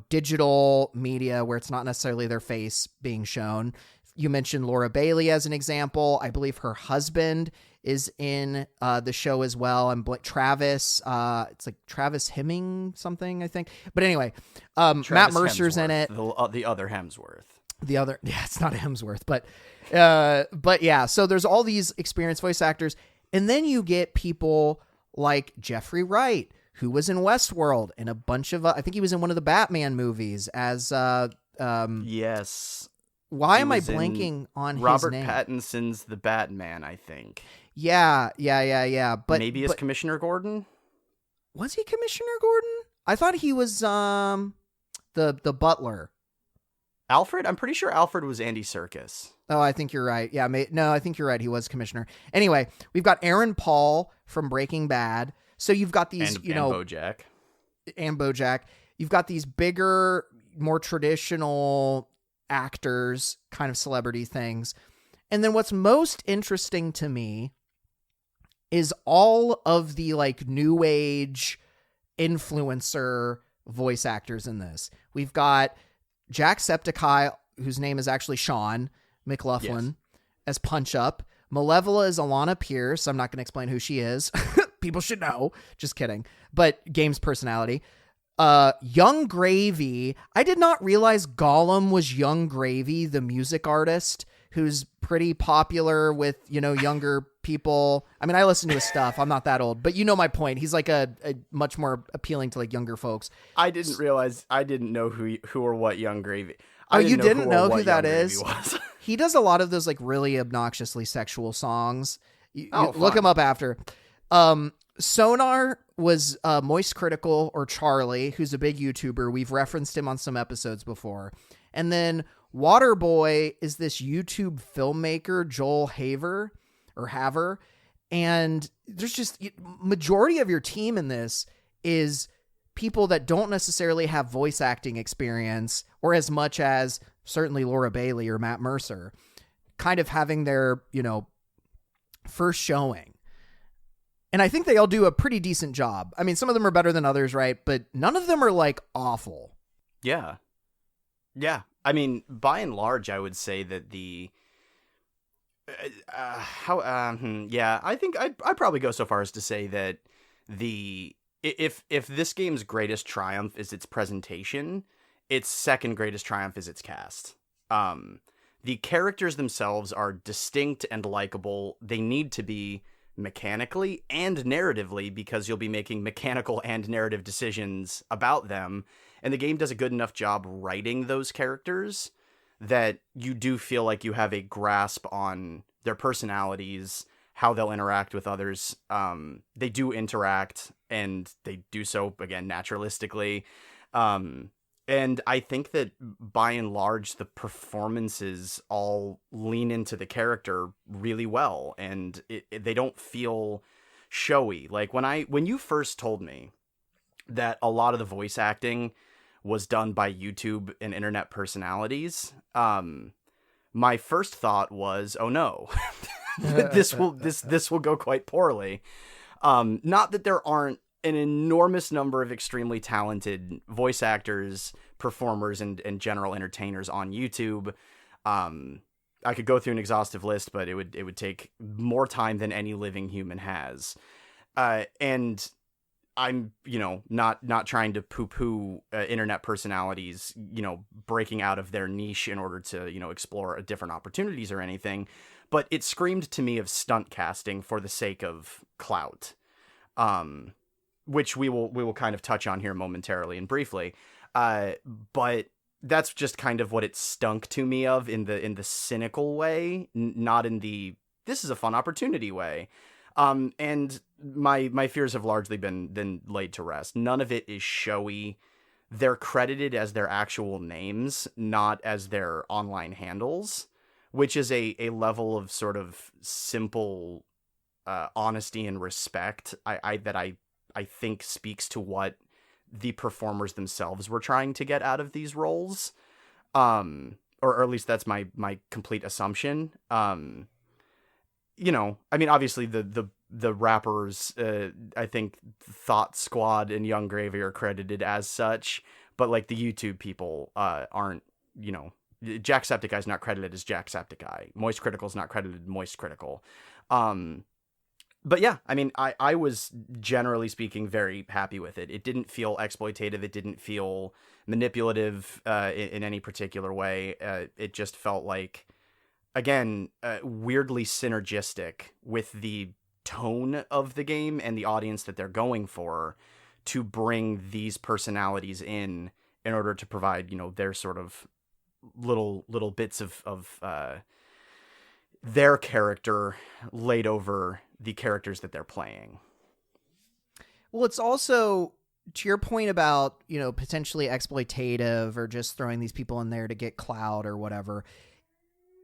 digital media where it's not necessarily their face being shown. You mentioned Laura Bailey as an example. I believe her husband is in the show as well. And Travis, it's like Travis Hemming something, I think. But anyway, Matt Mercer's Hemsworth, in it. The other Hemsworth. It's not Hemsworth, but yeah. So there's all these experienced voice actors. And then you get people like Jeffrey Wright, who was in Westworld and a bunch of, I think he was in one of the Batman movies as, yes. Why am I blanking on Robert his name? Pattinson's The Batman, I think. Yeah. But maybe as Commissioner Gordon? Was he Commissioner Gordon? I thought he was, the butler. Alfred? I'm pretty sure Alfred was Andy Serkis. Oh, I think you're right. Yeah, I think you're right. He was commissioner. Anyway, we've got Aaron Paul from Breaking Bad. So you've got these, and BoJack. And BoJack. You've got these bigger, more traditional actors, kind of celebrity things. And then what's most interesting to me is all of the like new age influencer voice actors in this. We've got Jacksepticeye, whose name is actually Sean McLaughlin, as Punch Up. Malevola is Alana Pierce. I'm not going to explain who she is. People should know. Just kidding. But game's personality. Young Gravy. I did not realize Gollum was Young Gravy, the music artist who's pretty popular with, younger people. I mean, I listen to his stuff. I'm not that old, but you know my point. He's like a much more appealing to like younger folks. I didn't know who or what Young Gravy. You didn't know who that is? He does a lot of those like really obnoxiously sexual songs. Look him up after. Sonar was Moist Critical, or Charlie, who's a big YouTuber. We've referenced him on some episodes before. And then Waterboy is this YouTube filmmaker, Joel Haver. And there's just majority of your team in this is people that don't necessarily have voice acting experience, or as much as certainly Laura Bailey or Matt Mercer, kind of having their, first showing. And I think they all do a pretty decent job. I mean, some of them are better than others, right? But none of them are like awful. Yeah. Yeah. I mean, by and large, I would say that I think I'd probably go so far as to say that if this game's greatest triumph is its presentation, its second greatest triumph is its cast. The characters themselves are distinct and likable. They need to be mechanically and narratively, because you'll be making mechanical and narrative decisions about them. And the game does a good enough job writing those characters that you do feel like you have a grasp on their personalities, how they'll interact with others. They do interact, and they do so, again, naturalistically. And I think that by and large, the performances all lean into the character really well, and they don't feel showy. Like when you first told me that a lot of the voice acting was done by YouTube and internet personalities, my first thought was, oh no, this will go quite poorly. Not that there aren't an enormous number of extremely talented voice actors, performers, and general entertainers on YouTube. I could go through an exhaustive list, but it would take more time than any living human has. And I'm, not trying to poo-poo internet personalities, breaking out of their niche in order to, explore different opportunities or anything. But it screamed to me of stunt casting for the sake of clout. Which we will kind of touch on here momentarily and briefly. But that's just kind of what it stunk to me of in the cynical way, not in the this is a fun opportunity way. And my fears have largely been laid to rest. None of it is showy. They're credited as their actual names, not as their online handles, which is a level of sort of simple honesty and respect I think speaks to what the performers themselves were trying to get out of these roles. Or at least that's my complete assumption. You know, I mean, obviously the rappers, I think Thought Squad and Young Gravy are credited as such, but like the YouTube people aren't, you know, Jacksepticeye's not credited as Jacksepticeye. Moist Critical's not credited Moist Critical. But yeah, I mean, I was generally speaking very happy with it. It didn't feel exploitative. It didn't feel manipulative in any particular way. It just felt like, again, weirdly synergistic with the tone of the game and the audience that they're going for to bring these personalities in order to provide, you know, their sort of little bits of their character laid over the characters that they're playing. Well, it's also, to your point about, you know, potentially exploitative or just throwing these people in there to get clout or whatever.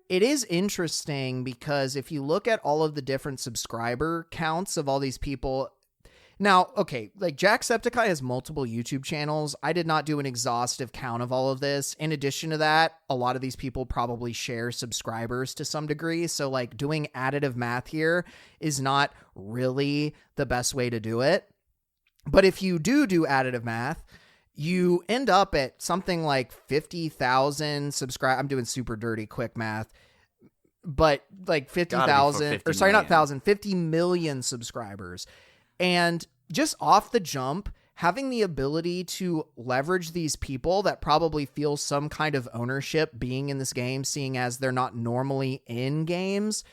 It is interesting because if you look at all of the different subscriber counts of all these people, now, okay, like Jacksepticeye has multiple YouTube channels. I did not do an exhaustive count of all of this. In addition to that, a lot of these people probably share subscribers to some degree. So like doing additive math here is not really the best way to do it. But if you do additive math, you end up at something like 50,000 subscribers. I'm doing super dirty quick math, but like 50,000 or sorry, not thousand, 50 million subscribers. And just off the jump, having the ability to leverage these people that probably feel some kind of ownership being in this game, seeing as they're not normally in games,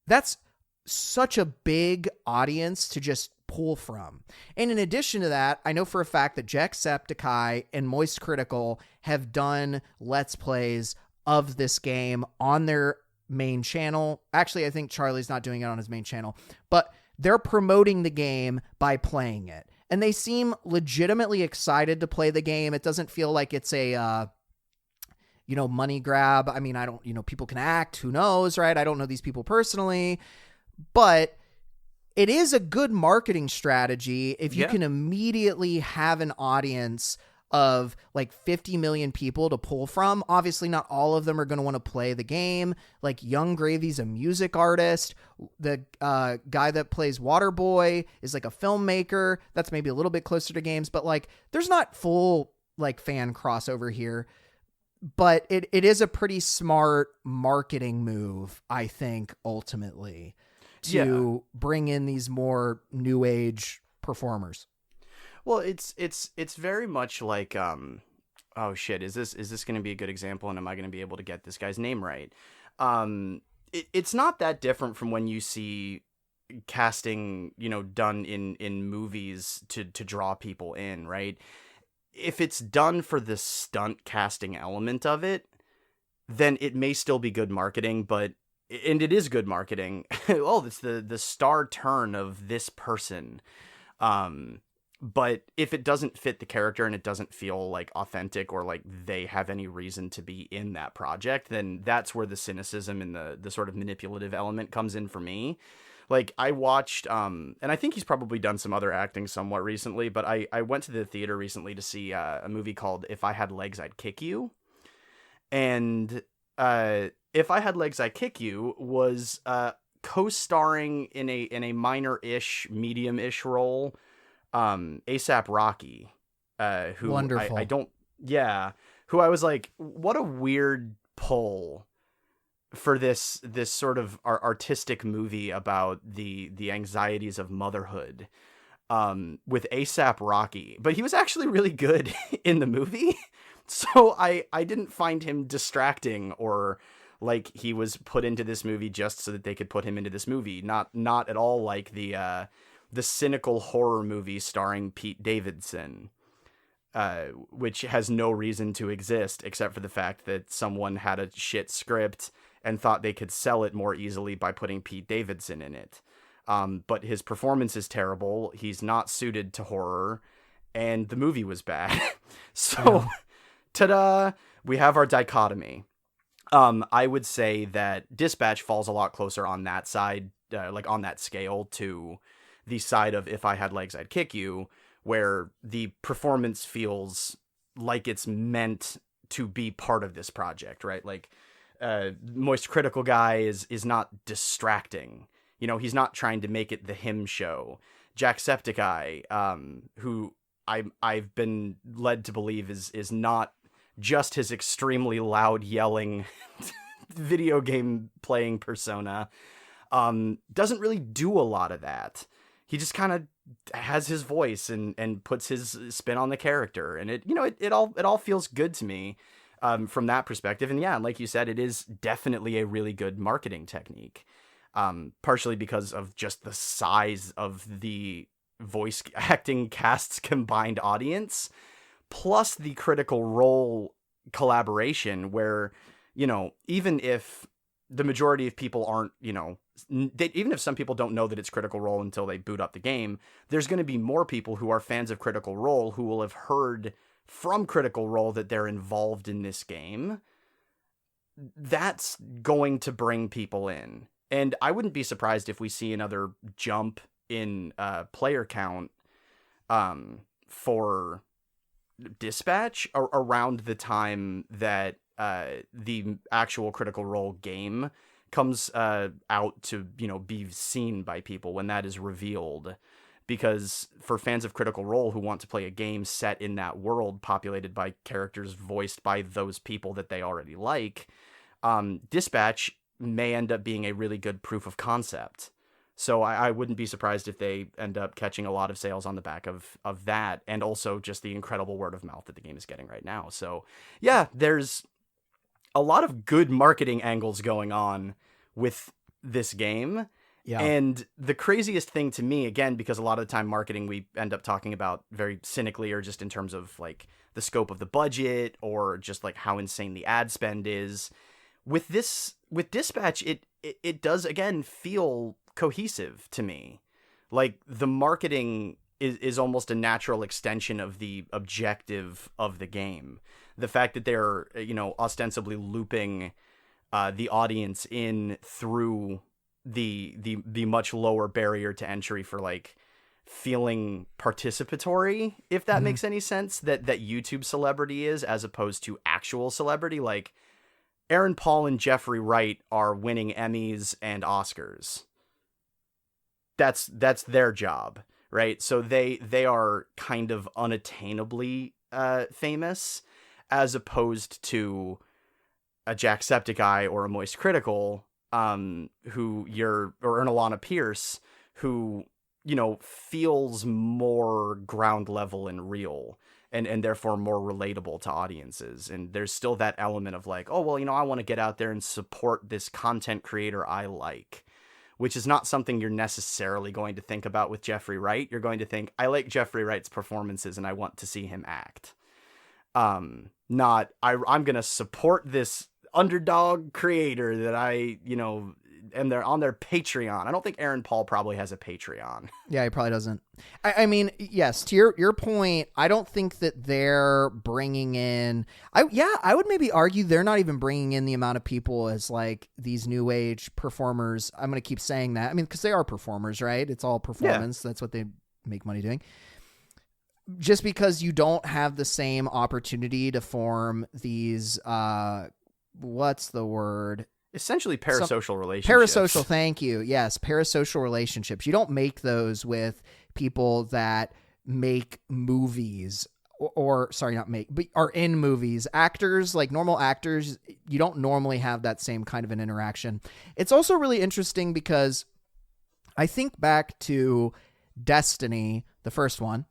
that's such a big audience to just pull from. And in addition to that, I know for a fact that Jacksepticeye and Moist Critical have done Let's Plays of this game on their main channel. Actually, I think Charlie's not doing it on his main channel, but they're promoting the game by playing it. And they seem legitimately excited to play the game. It doesn't feel like it's a, you know, money grab. I mean, I don't, you know, people can act, who knows, right? I don't know these people personally, but it is a good marketing strategy if you can immediately have an audience of like 50 million people to pull from. Obviously, not all of them are going to want to play the game. Like Young Gravy's a music artist. The guy that plays Waterboy is like a filmmaker. That's maybe a little bit closer to games, but like there's not full like fan crossover here. But it is a pretty smart marketing move, I think, ultimately, to bring in these more new age performers. Well, it's very much like, oh shit, is this going to be a good example, and am I going to be able to get this guy's name right? It's not that different from when you see casting, you know, done in movies to draw people in, right? If it's done for the stunt casting element of it, then it may still be good marketing, and it is good marketing. Oh, it's the star turn of this person. But if it doesn't fit the character and it doesn't feel like authentic or like they have any reason to be in that project, then that's where the cynicism and the sort of manipulative element comes in for me. Like I watched, and I think he's probably done some other acting somewhat recently, but I went to the theater recently to see a movie called If I Had Legs, I'd Kick You. And If I Had Legs, I'd Kick You was co-starring in a minor-ish, medium-ish role, A$AP Rocky, who Wonderful. who I was like, what a weird pull for this sort of artistic movie about the anxieties of motherhood, with A$AP Rocky, but he was actually really good in the movie. So I didn't find him distracting or like he was put into this movie just so that they could put him into this movie. Not at all like the cynical horror movie starring Pete Davidson. which has no reason to exist except for the fact that someone had a shit script and thought they could sell it more easily by putting Pete Davidson in it. But his performance is terrible. He's not suited to horror, and the movie was bad. So, ta-da! We have our dichotomy. I would say that Dispatch falls a lot closer on that side, like on that scale, to the side of If I Had Legs, I'd Kick You, where the performance feels like it's meant to be part of this project, right? Like, Moist Critical Guy is not distracting. You know, he's not trying to make it the him show. Jacksepticeye, who I've been led to believe is not just his extremely loud yelling video game playing persona, doesn't really do a lot of that. He just kind of has his voice and puts his spin on the character, and it all feels good to me from that perspective. And yeah, like you said, it is definitely a really good marketing technique. Partially because of just the size of the voice acting cast's combined audience, plus the Critical Role collaboration where, even if the majority of people aren't, even if some people don't know that it's Critical Role until they boot up the game, there's going to be more people who are fans of Critical Role who will have heard from Critical Role that they're involved in this game. That's going to bring people in. And I wouldn't be surprised if we see another jump in player count for Dispatch around the time that the actual Critical Role game comes out to be seen by people, when that is revealed. Because for fans of Critical Role who want to play a game set in that world populated by characters voiced by those people that they already like, Dispatch may end up being a really good proof of concept. So I wouldn't be surprised if they end up catching a lot of sales on the back of that, and also just the incredible word of mouth that the game is getting right now. So yeah, there's a lot of good marketing angles going on with this game. Yeah. And the craziest thing to me, again, because a lot of the time marketing we end up talking about very cynically, or just in terms of like the scope of the budget, or just like how insane the ad spend is. With Dispatch, it does again feel cohesive to me. Like the marketing is almost a natural extension of the objective of the game. The fact that they're ostensibly looping the audience in through the much lower barrier to entry for like feeling participatory, if that makes any sense, that YouTube celebrity is, as opposed to actual celebrity. Like Aaron Paul and Jeffrey Wright are winning Emmys and Oscars. That's their job, right? So they are kind of unattainably famous, as opposed to a Jacksepticeye or a Moist Critical, or an Alana Pierce, who feels more ground level and real. And therefore more relatable to audiences. And there's still that element of like, oh, well, I want to get out there and support this content creator I like, which is not something you're necessarily going to think about with Jeffrey Wright. You're going to think, I like Jeffrey Wright's performances and I want to see him act. I'm going to support this underdog creator that and they're on their Patreon. I don't think Aaron Paul probably has a Patreon. Yeah, he probably doesn't. I mean, yes, to your point, I don't think that they're bringing in... I would maybe argue they're not even bringing in the amount of people as like these new age performers. I'm going to keep saying that. I mean, because they are performers, right? It's all performance. Yeah. That's what they make money doing. Just because you don't have the same opportunity to form these... what's the word? Essentially parasocial relationships. Parasocial, thank you. Yes, parasocial relationships. You don't make those with people that make movies or sorry, not make, but are in movies. Actors, like normal actors, you don't normally have that same kind of an interaction. It's also really interesting because I think back to Destiny, the first one,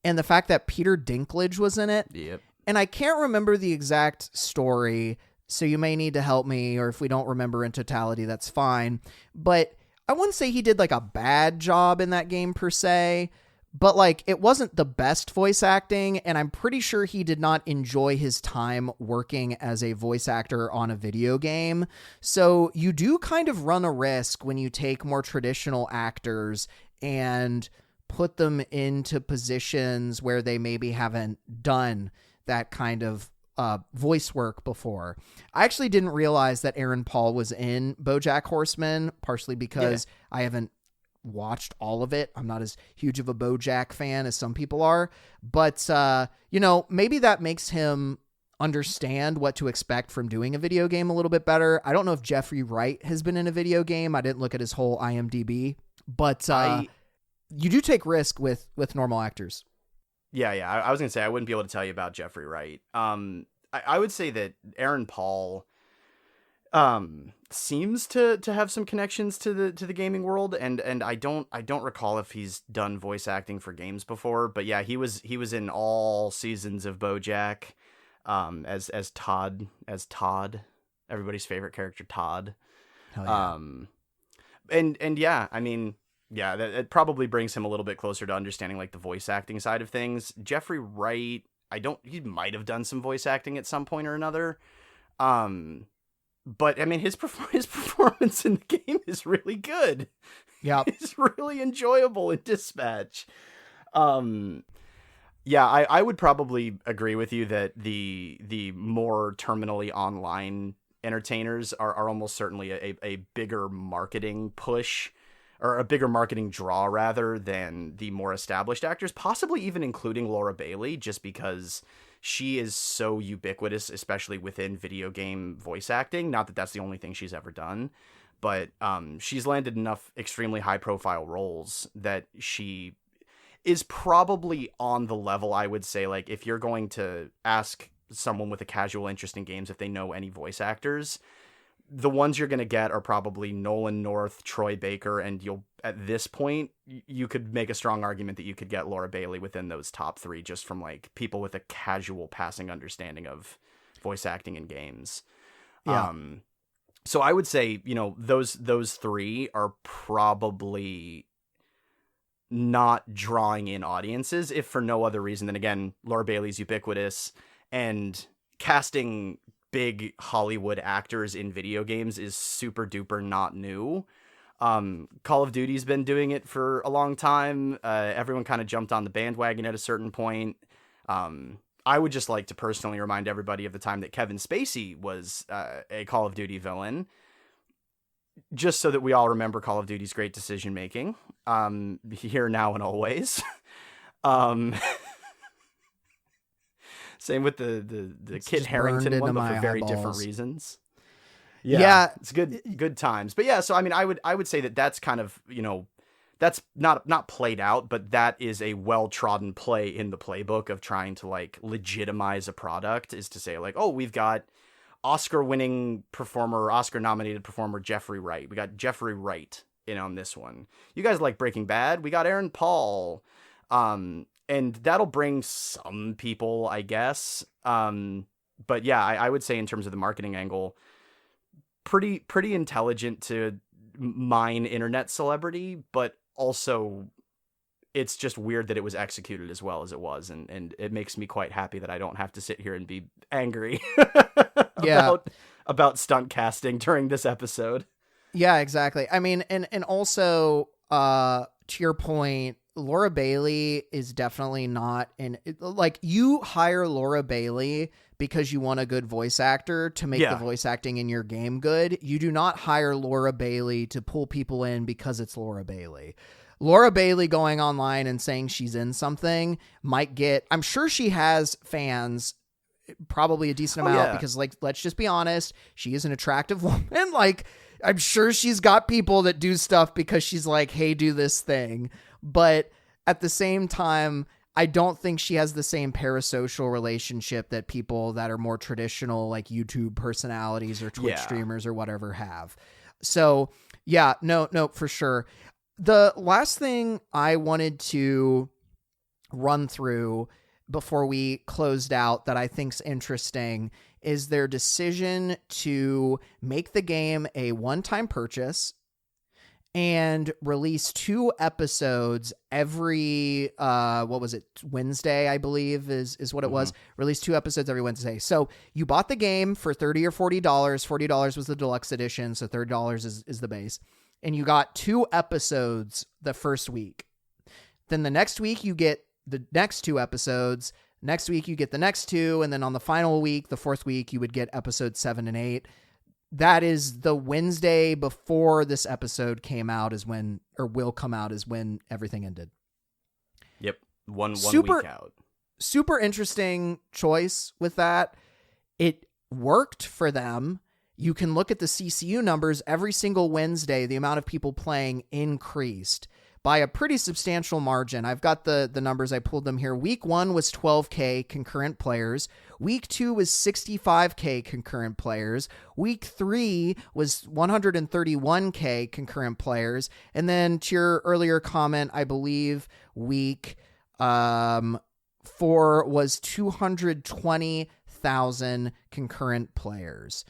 and the fact that Peter Dinklage was in it. Yep. And I can't remember the exact story, so you may need to help me, or if we don't remember in totality, that's fine. But I wouldn't say he did like a bad job in that game per se, but like it wasn't the best voice acting, and I'm pretty sure he did not enjoy his time working as a voice actor on a video game. So you do kind of run a risk when you take more traditional actors and put them into positions where they maybe haven't done that kind of voice work before. I actually didn't realize that Aaron Paul was in BoJack Horseman, partially because I haven't watched all of it. I'm not as huge of a BoJack fan as some people are, but maybe that makes him understand what to expect from doing a video game a little bit better. I don't know if Jeffrey Wright has been in a video game. I didn't look at his whole IMDb, but you do take risk with normal actors. Yeah. I was gonna say I wouldn't be able to tell you about Jeffrey Wright. I would say that Aaron Paul seems to have some connections to the gaming world, and I don't recall if he's done voice acting for games before, but yeah, he was in all seasons of BoJack, as Todd, everybody's favorite character, Todd. Hell yeah. And yeah, I mean, yeah, it probably brings him a little bit closer to understanding like the voice acting side of things. Jeffrey Wright, he might have done some voice acting at some point or another. But I mean, his performance in the game is really good. Yeah, it's really enjoyable in Dispatch. Yeah, I would probably agree with you that the more terminally online entertainers are almost certainly a bigger marketing push, or a bigger marketing draw rather than the more established actors, possibly even including Laura Bailey, just because she is so ubiquitous, especially within video game voice acting. Not that that's the only thing she's ever done, but she's landed enough extremely high profile roles that she is probably on the level, I would say, like if you're going to ask someone with a casual interest in games if they know any voice actors, the ones you're going to get are probably Nolan North, Troy Baker, and at this point, you could make a strong argument that you could get Laura Bailey within those top three, just from like people with a casual passing understanding of voice acting in games. Yeah. So I would say, those three are probably not drawing in audiences, if for no other reason than, again, Laura Bailey's ubiquitous, and casting big Hollywood actors in video games is super duper not new. Call of Duty's been doing it for a long time. Everyone kind of jumped on the bandwagon at a certain point. I would just like to personally remind everybody of the time that Kevin Spacey was a Call of Duty villain, just so that we all remember Call of Duty's great decision making, here, now, and always. Same with the Kit Harington one, but for very different reasons. Yeah, it's good times. But yeah, so I mean, I would say that that's kind of, that's not played out, but that is a well-trodden play in the playbook of trying to like legitimize a product, is to say like, oh, we've got Oscar-winning performer, Oscar-nominated performer Jeffrey Wright. We got Jeffrey Wright in on this one. You guys like Breaking Bad? We got Aaron Paul. And that'll bring some people, I guess. But yeah, I would say in terms of the marketing angle, pretty intelligent to mine internet celebrity, but also it's just weird that it was executed as well as it was. And it makes me quite happy that I don't have to sit here and be angry about stunt casting during this episode. Yeah, exactly. I mean, and also, to your point, Laura Bailey is definitely not like, you hire Laura Bailey because you want a good voice actor to make the voice acting in your game good. You do not hire Laura Bailey to pull people in because it's Laura Bailey. Laura Bailey going online and saying she's in something might get, I'm sure she has fans, probably a decent amount, because like, let's just be honest, she is an attractive woman. Like, I'm sure she's got people that do stuff because she's like, hey, do this thing. But at the same time, I don't think she has the same parasocial relationship that people that are more traditional, like YouTube personalities or Twitch streamers or whatever have. So yeah, no, for sure. The last thing I wanted to run through before we closed out that I think's interesting is their decision to make the game a one-time purchase and release 2 episodes every Wednesday, I believe is what it was. Release 2 episodes every Wednesday. So you bought the game for $30 or $40. $40 was the deluxe edition, so $30 is the base. And you got 2 episodes the first week. Then the next week you get the next 2 episodes. Next week you get the next 2, and then on the final week, the 4th week, you would get episodes 7 and 8. That is the Wednesday before this episode came out will come out is when everything ended. Yep. One week out. Super interesting choice with that. It worked for them. You can look at the CCU numbers every single Wednesday. The amount of people playing increased by a pretty substantial margin. I've got the numbers. I pulled them here. Week 1 was 12K concurrent players. Week 2 was 65K concurrent players. Week 3 was 131K concurrent players. And then to your earlier comment, I believe week 4 was 220,000 concurrent players.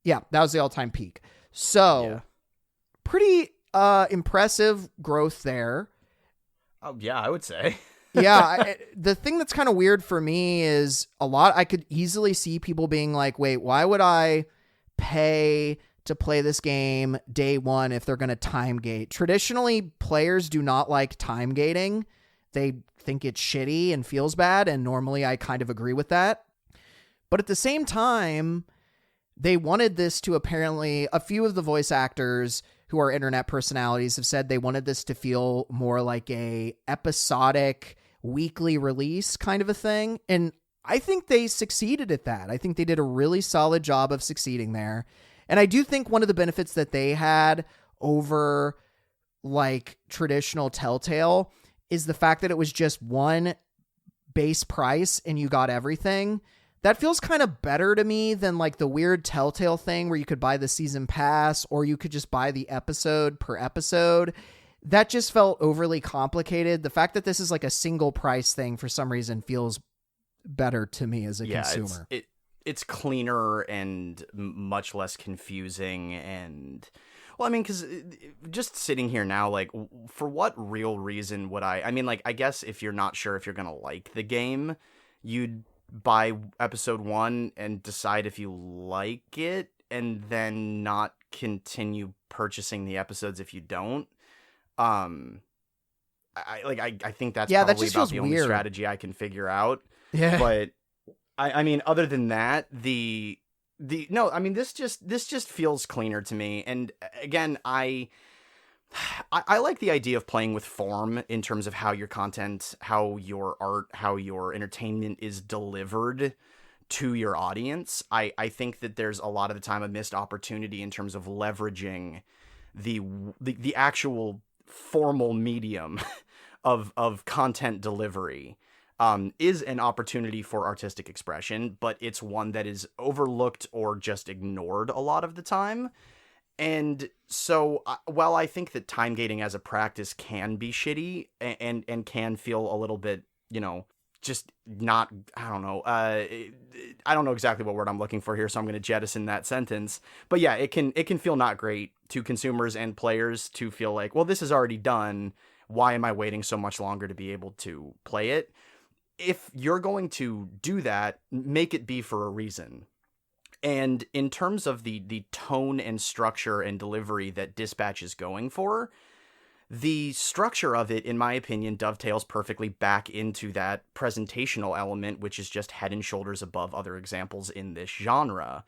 Yeah, that was the all-time peak. So pretty impressive growth there. Oh, yeah, I would say. The thing that's kind of weird for me is I could easily see people being like, wait, why would I pay to play this game day one if they're going to time gate? Traditionally, players do not like time gating. They think it's shitty and feels bad, and normally I kind of agree with that. But at the same time, they wanted this to apparently, a few of the voice actors who are internet personalities have said they wanted this to feel more like a episodic weekly release kind of a thing. And I think they succeeded at that. I think they did a really solid job of succeeding there. And I do think one of the benefits that they had over like traditional Telltale is the fact that it was just one base price and you got everything. That feels kind of better to me than like the weird Telltale thing where you could buy the season pass or you could just buy the episode per episode. That just felt overly complicated. The fact that this is like a single price thing for some reason feels better to me as a consumer. It's cleaner and much less confusing. And well, I mean, because just sitting here now, like, for what real reason would I mean, like, I guess if you're not sure if you're going to like the game, you'd buy episode 1 and decide if you like it and then not continue purchasing the episodes if you don't. I think that's probably about the only strategy I can figure out. Yeah. But I mean, other than that, this just feels cleaner to me. And again, I like the idea of playing with form in terms of how your content, how your art, how your entertainment is delivered to your audience. I think that there's a lot of the time a missed opportunity in terms of leveraging the actual formal medium of content delivery. Is an opportunity for artistic expression, but it's one that is overlooked or just ignored a lot of the time. And so while I think that time gating as a practice can be shitty and can feel a little bit, just not, I don't know. I don't know exactly what word I'm looking for here, so I'm going to jettison that sentence. But yeah, it can feel not great to consumers and players to feel like, well, this is already done. Why am I waiting so much longer to be able to play it? If you're going to do that, make it be for a reason. And in terms of the tone and structure and delivery that Dispatch is going for, the structure of it, in my opinion, dovetails perfectly back into that presentational element, which is just head and shoulders above other examples in this genre.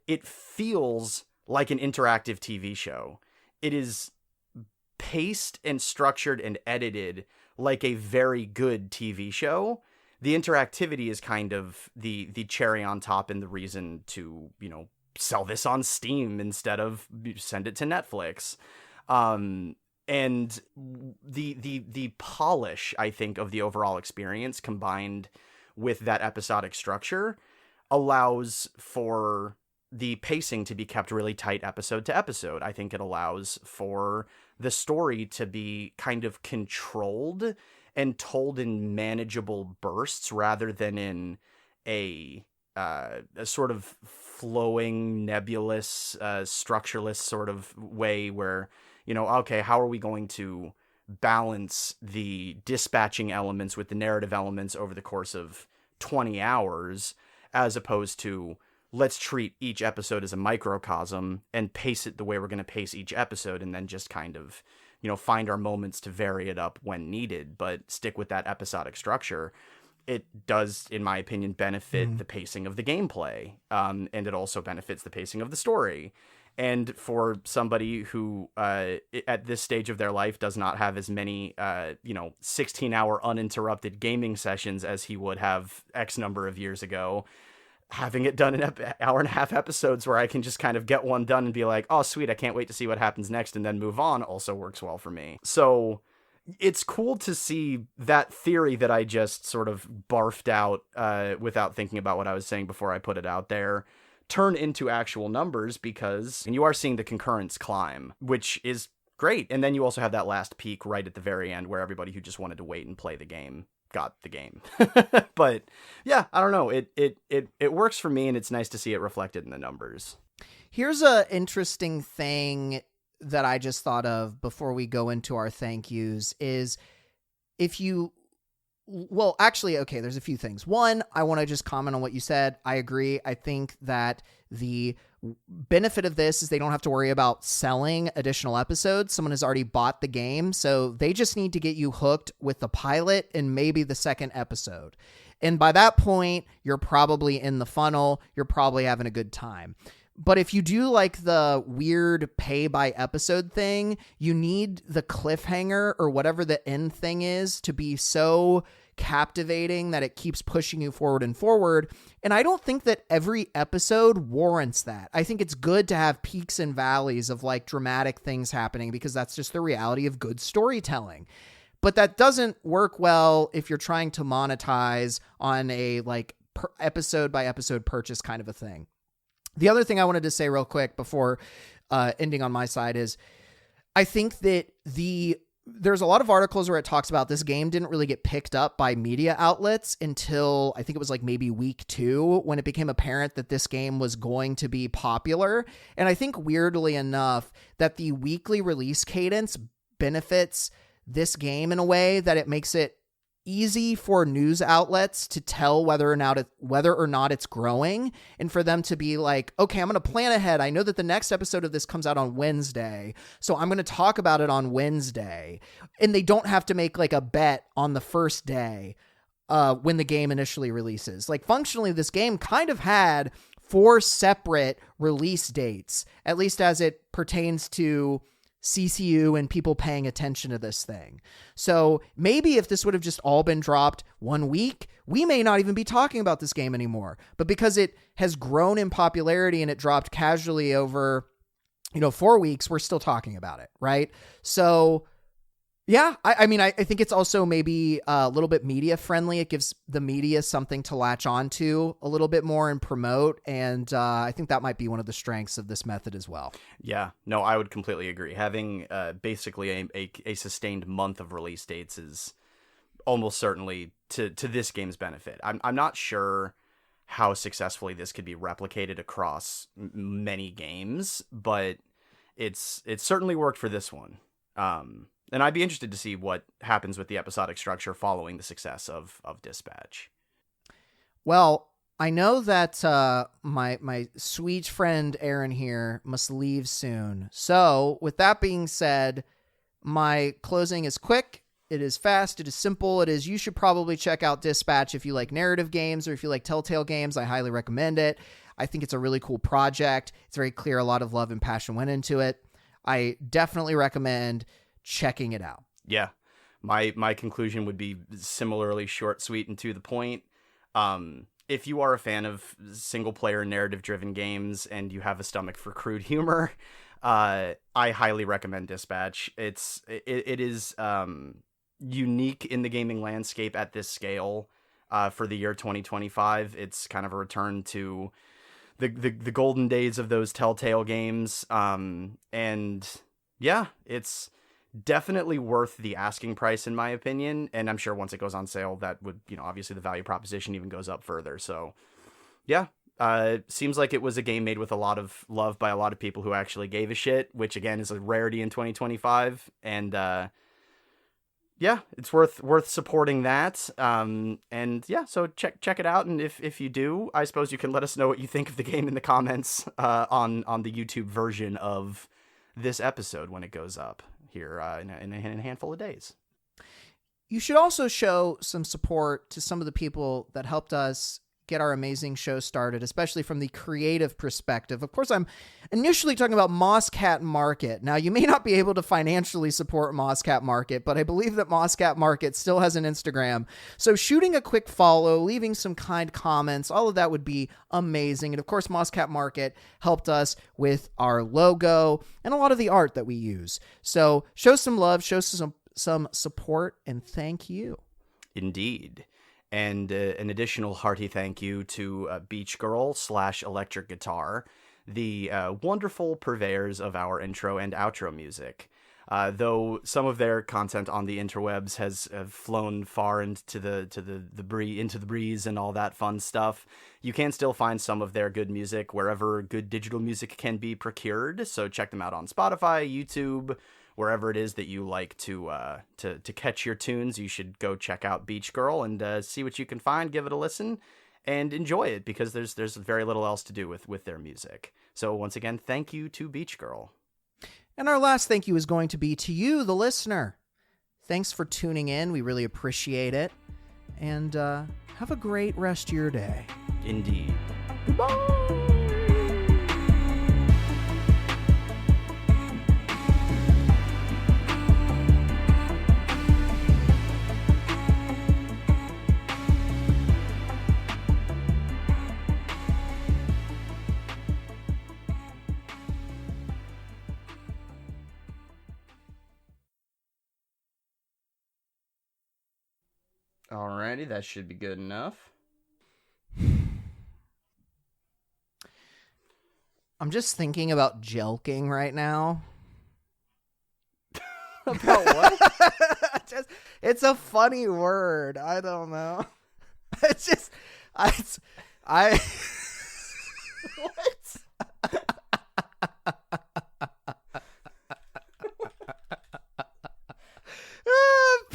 It feels like an interactive TV show. It is paced and structured and edited like a very good TV show. The interactivity is kind of the cherry on top and the reason to, sell this on Steam instead of send it to Netflix. And the polish, I think, of the overall experience combined with that episodic structure allows for the pacing to be kept really tight episode to episode. I think it allows for the story to be kind of controlled and told in manageable bursts rather than in a sort of flowing, nebulous, structureless sort of way where, okay, how are we going to balance the dispatching elements with the narrative elements over the course of 20 hours, as opposed to let's treat each episode as a microcosm and pace it the way we're going to pace each episode, and then just kind of, find our moments to vary it up when needed, but stick with that episodic structure. It does, in my opinion, benefit the pacing of the gameplay, and it also benefits the pacing of the story. And for somebody who, at this stage of their life, does not have as many, 16-hour uninterrupted gaming sessions as he would have X number of years ago, having it done in hour-and-a-half episodes where I can just kind of get one done and be like, oh, sweet, I can't wait to see what happens next, and then move on, also works well for me. So it's cool to see that theory that I just sort of barfed out without thinking about what I was saying before I put it out there turn into actual numbers, because you are seeing the concurrence climb, which is great. And then you also have that last peak right at the very end where everybody who just wanted to wait and play the game got the game. But yeah, I don't know. It works for me, and it's nice to see it reflected in the numbers. Here's a interesting thing that I just thought of before we go into our thank yous is there's a few things. One, I want to just comment on what you said. I agree. I think that the benefit of this is they don't have to worry about selling additional episodes. Someone has already bought the game, so they just need to get you hooked with the pilot and maybe the second episode. And by that point, you're probably in the funnel. You're probably having a good time. But if you do like the weird pay by episode thing, you need the cliffhanger or whatever the end thing is to be so captivating that it keeps pushing you forward and forward. And I don't think that every episode warrants that. I think it's good to have peaks and valleys of like dramatic things happening, because that's just the reality of good storytelling. But that doesn't work well if you're trying to monetize on a like episode by episode purchase kind of a thing. The other thing I wanted to say real quick before ending on my side is I think that there's a lot of articles where it talks about this game didn't really get picked up by media outlets until I think it was like maybe week 2 when it became apparent that this game was going to be popular. And I think weirdly enough that the weekly release cadence benefits this game in a way that it makes it easy for news outlets to tell whether or not it's growing, and for them to be like, okay, I'm going to plan ahead. I know that the next episode of this comes out on Wednesday, so I'm going to talk about it on Wednesday. And they don't have to make like a bet on the first day when the game initially releases. Like functionally, this game kind of had 4 separate release dates, at least as it pertains to CCU and people paying attention to this thing. So maybe if this would have just all been dropped one week, we may not even be talking about this game anymore. But because it has grown in popularity and it dropped casually over, 4 weeks, we're still talking about it, right? So yeah, I think it's also maybe a little bit media friendly. It gives the media something to latch on to a little bit more and promote. And I think that might be one of the strengths of this method as well. Yeah, no, I would completely agree. Having basically a sustained month of release dates is almost certainly to this game's benefit. I'm not sure how successfully this could be replicated across many games, but it's certainly worked for this one. And I'd be interested to see what happens with the episodic structure following the success of Dispatch. Well, I know that my sweet friend Aaron here must leave soon. So with that being said, my closing is quick. It is fast. It is simple. It is, you should probably check out Dispatch if you like narrative games or if you like Telltale games. I highly recommend it. I think it's a really cool project. It's very clear a lot of love and passion went into it. I definitely recommend checking it out. Yeah. My conclusion would be similarly short, sweet, and to the point. If you are a fan of single player narrative driven games and you have a stomach for crude humor, I highly recommend Dispatch. It is unique in the gaming landscape at this scale for the year 2025. It's kind of a return to the golden days of those Telltale games. And yeah, it's definitely worth the asking price in my opinion, and I'm sure once it goes on sale that would, obviously the value proposition even goes up further. So yeah, Seems like it was a game made with a lot of love by a lot of people who actually gave a shit, which again is a rarity in 2025. And yeah, it's worth supporting that. And yeah, so check it out. And if you do, I suppose you can let us know what you think of the game in the comments on the YouTube version of this episode when it goes up here in a handful of days. You should also show some support to some of the people that helped us get our amazing show started, especially from the creative perspective. Of course, I'm initially talking about Mosscat Market. Now, you may not be able to financially support Mosscat Market, but I believe that Mosscat Market still has an Instagram. So shooting a quick follow, leaving some kind comments, all of that would be amazing. And of course, Mosscat Market helped us with our logo and a lot of the art that we use. So show some love, show some support, and thank you. Indeed. And an additional hearty thank you to Beach Girl / Electric Guitar, the wonderful purveyors of our intro and outro music. Though some of their content on the interwebs has flown far into the breeze and all that fun stuff, you can still find some of their good music wherever good digital music can be procured. So check them out on Spotify, YouTube, wherever it is that you like to catch your tunes. You should go check out Beach Girl and see what you can find. Give it a listen and enjoy it, because there's very little else to do with their music. So once again, thank you to Beach Girl. And our last thank you is going to be to you, the listener. Thanks for tuning in. We really appreciate it. And have a great rest of your day. Indeed. Goodbye. Alrighty, that should be good enough. I'm just thinking about jelking right now. About what? It's a funny word. I don't know. It's just, I What?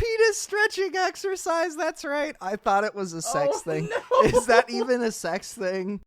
penis stretching exercise. That's right. I thought it was a sex thing. No. Is that even a sex thing?